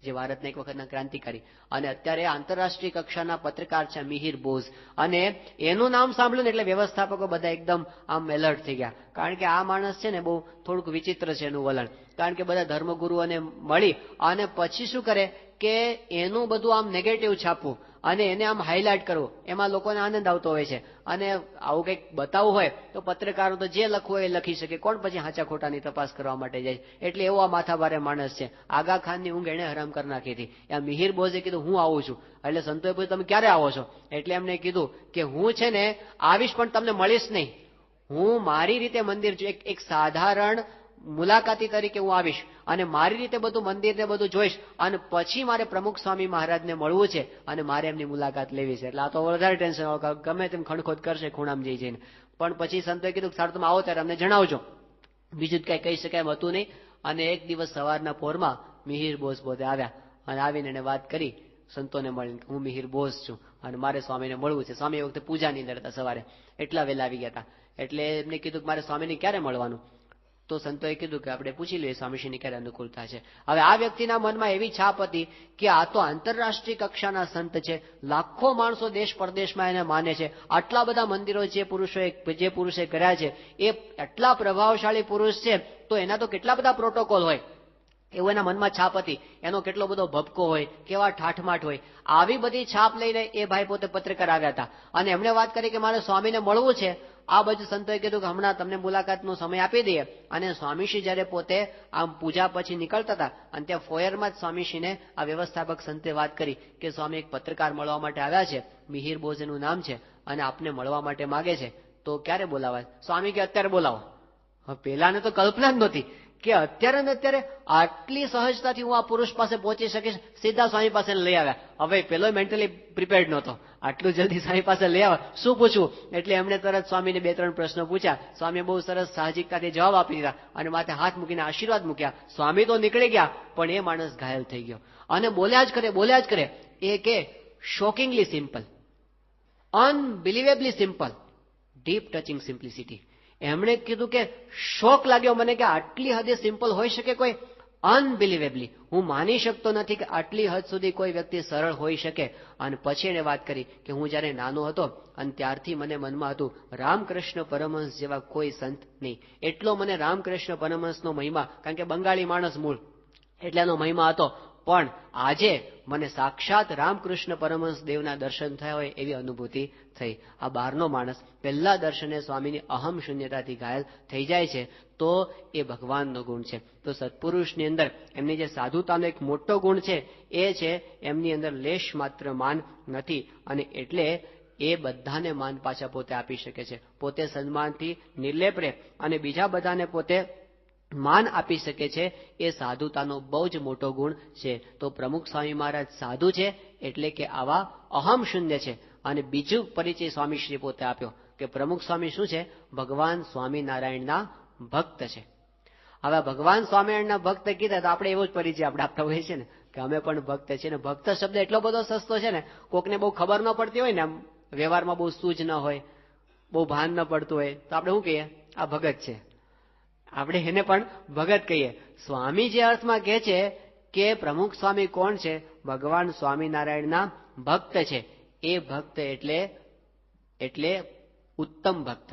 જે ભારતના એક વખતના ક્રાંતિકારી, અને અત્યારે આંતરરાષ્ટ્રીય કક્ષાના પત્રકાર છે મિહિર બોઝ. અને એનું નામ સાંભળ્યું ને એટલે વ્યવસ્થાપકો બધા એકદમ આમ એલર્ટ થઈ ગયા, કારણ કે આ માણસ છે ને બહુ થોડુંક વિચિત્ર છે એનું વલણ. કારણ કે બધા ધર્મગુરુઓને મળી અને પછી શું કરે કે એનું બધું આમ નેગેટિવ છાપવું અને એને આમ હાઇલાઇટ કરવું, એમાં લોકોને આનંદ આવતો હોય છે. અને આવું કંઈક બતાવવું હોય તો પત્રકારો તો જે લખવું હોય એ લખી શકે, કોણ પછી સાચા ખોટાની તપાસ કરવા માટે જાય. એટલે એવો આ માથાભારે માણસ છે. આગા ખાનની ઊંઘ એને હરામ કરી નાખી હતી. આ મિહિર બોઝે કીધું હું આવું છું. એટલે સંતોએ પૂછ્યું તમે ક્યારે આવો છો? એટલે એમને કીધું કે હું છે ને આવીશ પણ તમને મળીશ નહીં, હું મારી રીતે મંદિર છું, એક સાધારણ મુલાકાતી તરીકે હું આવીશ અને મારી રીતે બધું મંદિરને બધું જોઈશ અને પછી મારે પ્રમુખ સ્વામી મહારાજને મળવું છે અને મારે એમની મુલાકાત લેવી છે. એટલે આ તો વધારે ટેન્શન, ગમે તેમ ખણખોદ કરશે ખૂણામાં જઈને. પણ પછી સંતોએ કીધું સારું તમે આવો ત્યારે અમને જણાવજો. બીજું કઈ કહી શકાય એમ હતું નહીં. અને એક દિવસ સવારના પોરમાં મિહિર બોઝ પોતે આવ્યા અને આવીને એને વાત કરી સંતોને મળીને, હું મિહિર બોઝ છું અને મારે સ્વામીને મળવું છે. સ્વામી એ વખતે પૂજાની અંદર હતા, સવારે એટલા વહેલા આવી ગયા હતા. એટલે એમને કીધું કે મારે સ્વામીને ક્યારે મળવાનું? તો સંતોએ કીધું કે આપણે પૂછી લઈએ સ્વામીશ્રીની ક્યારે અનુકૂળતા છે. હવે આ વ્યક્તિના મનમાં એવી છાપ હતી કે આ તો આંતરરાષ્ટ્રીય કક્ષાના સંત છે, લાખો માણસો દેશ પરદેશમાં એને માને છે. આટલા બધા મંદિરો જે પુરુષે કર્યા છે એ એટલા પ્રભાવશાળી પુરુષ છે, તો એના તો કેટલા બધા પ્રોટોકોલ હોય એવું એના મનમાં છાપ હતી. એનો કેટલો બધો ભપકો હોય, કેવા ઠાઠમાઠ હોય. આવી બધી છાપ લઈને એ ભાઈ પોતે પત્રકાર આવ્યા હતા અને એમણે વાત કરી કે મારે સ્વામીને મળવું છે. આ બાજુ સંતોએ કીધું કે હમણાં તમને મુલાકાતનો સમય આપી દઈએ. અને સ્વામીશ્રી જયારે પોતે આમ પૂજા પછી નીકળતા હતા અને ત્યાં ફોયરમાં જ સ્વામીશ્રીને આ વ્યવસ્થાપક સંતે વાત કરી કે સ્વામી એક પત્રકાર મળવા માટે આવ્યા છે, મિહિર બોઝ એનું નામ છે અને આપને મળવા માટે માગે છે, તો ક્યારે બોલાવાય? સ્વામી કે અત્યારે બોલાવો. પેલાને તો કલ્પના જ નહોતી કે અત્યારે ને અત્યારે આટલી સહજતાથી હું આ પુરુષ પાસે પહોંચી શકીશ. સીધા સ્વામી પાસે લઈ આવ્યા. હવે પેલો મેન્ટલી પ્રિપેર્ડ નહોતો, આટલું જલ્દી સ્વામી પાસે લઈ આવે, શું પૂછવું? એટલે એમણે તરત સ્વામીને 2-3 પ્રશ્નો પૂછ્યા. સ્વામીએ બહુ સરસ સાહજિકતાથી જવાબ આપી દીધા અને માથે હાથ મૂકીને આશીર્વાદ મૂક્યા. સ્વામી તો નીકળી ગયા, પણ એ માણસ ઘાયલ થઈ ગયો અને બોલ્યા જ કરે. એ કે shockingly simple, unbelievably simple, deep touching simplicity. એમણે કીધું કે શોક લાગ્યો મને કે આટલી હદે સિમ્પલ હોઈ શકે કોઈ? અનબિલિવેબલી, હું માની શકતો નથી કે આટલી હદ સુધી કોઈ વ્યક્તિ સરળ હોઈ શકે. અને પછી એને વાત કરી કે હું જ્યારે નાનો હતો અને ત્યારથી મને મનમાં હતું રામકૃષ્ણ પરમહંસ જેવા કોઈ સંત નહીં. એટલો મને રામકૃષ્ણ પરમહંસનો મહિમા, કારણ કે બંગાળી માણસ મૂળ, એટલે એનો મહિમા હતો. પણ આજે મને સાક્ષાત રામકૃષ્ણ પરમહંસ દેવના દર્શન થયા હોય એવી અનુભૂતિ થઈ. આ બહારનો માણસ પહેલા દર્શને સ્વામીની અહમ શૂન્યતાથી ઘાયલ થઈ જાય છે, તો એ ભગવાનનો ગુણ છે. તો સત્પુરુષની અંદર એમની જે સાધુતાનો એક મોટો ગુણ છે એ છે એમની અંદર લેશ માત્ર માન નથી. અને એટલે એ બધાને માન પાછા પોતે આપી શકે છે. પોતે સન્માનથી નિર્લેપ રહે અને બીજા બધાને પોતે માન આપી શકે છે. એ સાધુતાનો બહુ જ મોટો ગુણ છે. તો પ્રમુખ સ્વામી મહારાજ સાધુ છે એટલે કે આવા અહમ શૂન્ય છે. અને બીજું પરિચય સ્વામીશ્રી પોતે આપ્યો કે પ્રમુખ સ્વામી શું છે? ભગવાન સ્વામિનારાયણના ભક્ત છે. હવે ભગવાન સ્વામિનારાયણના ભક્ત કીધા તો આપણે એવો જ પરિચય આપણે આપતા હોઈએ છીએ ને કે અમે પણ ભક્ત છીએ. ને ભક્ત શબ્દ એટલો બધો સસ્તો છે ને, કોકને બહુ ખબર ન પડતી હોય ને, આમ વ્યવહારમાં બહુ સૂઝ ન હોય, બહુ ભાન ન પડતું હોય, તો આપણે શું કહીએ? આ ભગત છે. આપણે એને પણ ભગત કહીએ. સ્વામી જે અર્થમાં કહે છે કે પ્રમુખ સ્વામી કોણ છે? ભગવાન સ્વામિનારાયણના ભક્ત છે. એ ભક્ત એટલે ઉત્તમ ભક્ત.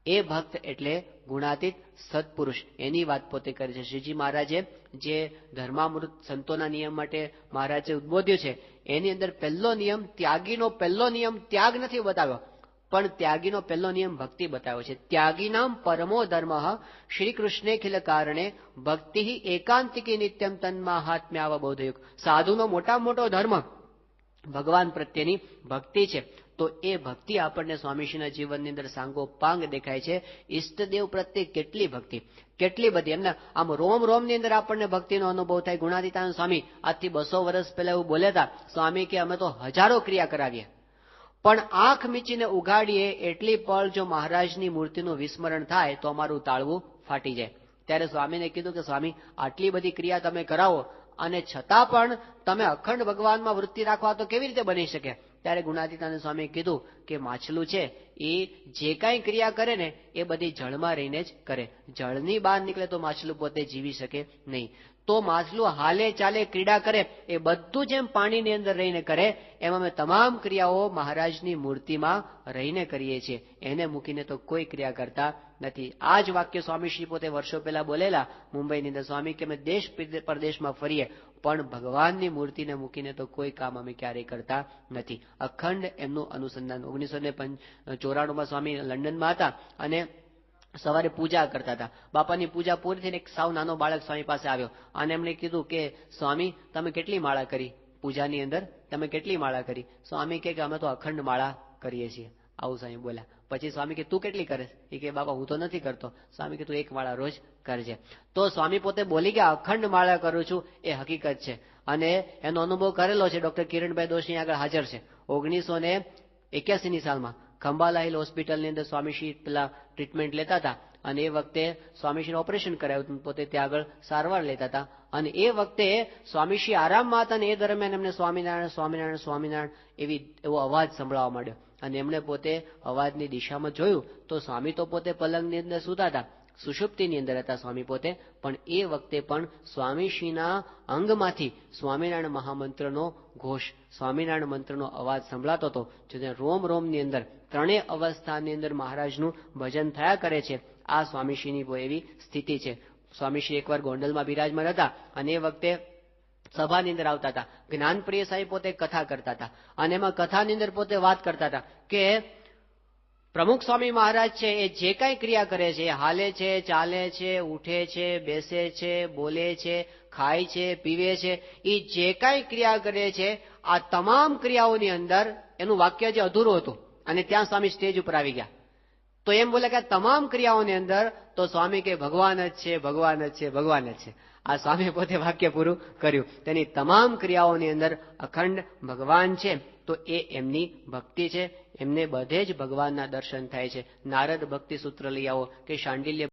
એ ભક્ત એટલે ગુણાતીત સત્પુરુષ. એની વાત પોતે કરી છે. શ્રીજી મહારાજે જે ધર્મામૃત સંતોના નિયમ માટે મહારાજે ઉદ્બોધ્યું છે એની અંદર પહેલો નિયમ, ત્યાગીનો પહેલો નિયમ ત્યાગ નથી બતાવ્યો, પણ ત્યાગીનો પહેલો નિયમ ભક્તિ બતાવ્યો છે. ત્યાગીનામ પરમો ધર્મ શ્રી કૃષ્ણે ખિલ કારણે ભક્તિ એકાંતિકી નિત્યમ તન્માહાત્મ્યાવબોધયુક્. સાધુનો મોટામાં મોટો ધર્મ ભગવાન પ્રત્યેની ભક્તિ છે. તો એ ભક્તિ આપણને સ્વામીશ્રીના જીવનની અંદર સાંગોપાંગ દેખાય છે. ઈષ્ટદેવ પ્રત્યે કેટલી ભક્તિ, કેટલી બધી. એમને આમ રોમ રોમની અંદર આપણને ભક્તિનો અનુભવ થાય. ગુણાતીતાનંદ સ્વામી આજથી 200 વર્ષ પહેલા એવું બોલ્યા હતા, સ્વામી કે અમે તો હજારો ક્રિયા કરાવીએ, પણ આંખ મીચીને ઉઘાડીએ એટલી પળ જો મહારાજની મૂર્તિનું વિસ્મરણ થાય તો અમારું તાળવું ફાટી જાય. ત્યારે સ્વામીને કીધું કે સ્વામી આટલી બધી ક્રિયા તમે કરાવો અને છતાં પણ તમે અખંડ ભગવાનમાં વૃત્તિ રાખવા તો કેવી રીતે બની શકે? ત્યારે ગુણાતીતાનંદ સ્વામીએ કીધું કે માછલું છે એ જે કાંઈ ક્રિયા કરે ને એ બધી જળમાં રહીને જ કરે. જળની બહાર નીકળે તો માછલું પોતે જીવી શકે નહીં. તો માછલું હાલે ચાલે ક્રીડા કરે એ બધું જેમ પાણીની અંદર રહીને કરે, એમ અમે તમામ ક્રિયાઓ મહારાજની મૂર્તિમાં રહીને કરીએ છીએ. એને મૂકીને તો કોઈ ક્રિયા કરતા નથી. આ જ વાક્ય સ્વામીશ્રી પોતે વર્ષો પહેલા બોલેલા મુંબઈની અંદર. સ્વામી કે અમે દેશ પરદેશમાં ફરીએ પણ ભગવાનની મૂર્તિને મૂકીને તો કોઈ કામ અમે ક્યારેય કરતા નથી. અખંડ એમનું અનુસંધાન. 1994માં સ્વામી લંડનમાં હતા અને સવારે પૂજા કરતા હતા. બાપાની પૂજા પૂરી થઈને એક સાવ નાનો બાળક સ્વામી પાસે આવ્યો અને એમણે કીધું કે સ્વામી તમે કેટલી માળા કરી પૂજાની અંદર? તમે કેટલી માળા કરી? સ્વામી કે અમે તો અખંડ માળા કરીએ છીએ. આવું સ્વામી બોલ્યા. પછી સ્વામી કે તું કેટલી કરે? એ કે બાબા હું તો નથી કરતો. સ્વામી કે તું 1 માળા રોજ કરજે. તો સ્વામી પોતે બોલી ગયા અખંડ માળા કરું છું એ હકીકત છે. અને એનો અનુભવ કરેલો છે. ડોક્ટર કિરણભાઈ દોશી આગળ હાજર છે. 1981ની સાલમાં ખંભાલા હિલ હોસ્પિટલની અંદર સ્વામીશ્રી પેલા ટ્રીટમેન્ટ લેતા હતા અને એ વખતે સ્વામીશ્રીને ઓપરેશન કરાવ્યું, પોતે ત્યાં આગળ સારવાર લેતા હતા. અને એ વખતે સ્વામીશ્રી આરામમાં હતા અને એ દરમિયાન એમને સ્વામિનારાયણ સ્વામિનારાયણ સ્વામિનારાયણ એવો અવાજ સંભળાવવા માંડ્યો. અને એમણે પોતે અવાજની દિશામાં જોયું તો સ્વામી તો પોતે પલંગની અંદર સૂતા હતા, સુષુપ્તિની અંદર હતા સ્વામી પોતે, પણ એ વખતે પણ સ્વામીશ્રીના અંગમાંથી સ્વામિનારાયણ મહામંત્રનો ઘોષ, સ્વામિનારાયણ મંત્રનો અવાજ સંભળાતો હતો. જે રોમ રોમની અંદર ત્રણેય અવસ્થાની અંદર મહારાજનું ભજન થયા કરે છે. આ સ્વામીશ્રીની એવી સ્થિતિ છે. સ્વામીશ્રી એકવાર ગોંડલમાં બિરાજમાન હતા અને એ વખતે સભાની અંદર આવતા હતા. જ્ઞાનપ્રિય સાહેબ પોતે કથા કરતા હતા અને એમાં કથાની અંદર પોતે વાત કરતા હતા કે પ્રમુખ સ્વામી મહારાજ છે એ જે કાંઈ ક્રિયા કરે છે, હાલે છે, ચાલે છે, ઉઠે છે, બેસે છે, બોલે છે, ખાય છે, પીવે છે, એ જે કાંઈ ક્રિયા કરે છે આ તમામ ક્રિયાઓની અંદર એનું વાક્ય જે અધૂરું હતું અને ત્યાં સ્વામી સ્ટેજ ઉપર આવી ગયા. તો એમ બોલે કે આ તમામ ક્રિયાઓની અંદર તો સ્વામી કે ભગવાન જ છે, ભગવાન જ છે, ભગવાન જ છે. આ સ્વામી પોતે વાક્ય પૂરું કર્યું. તેની તમામ ક્રિયાઓની અંદર અખંડ ભગવાન છે. તો એ એમની ભક્તિ છે. એમને બધે જ ભગવાનના દર્શન થાય છે. નારદ ભક્તિ સૂત્ર લઈ આવો કે શાંડિલ્ય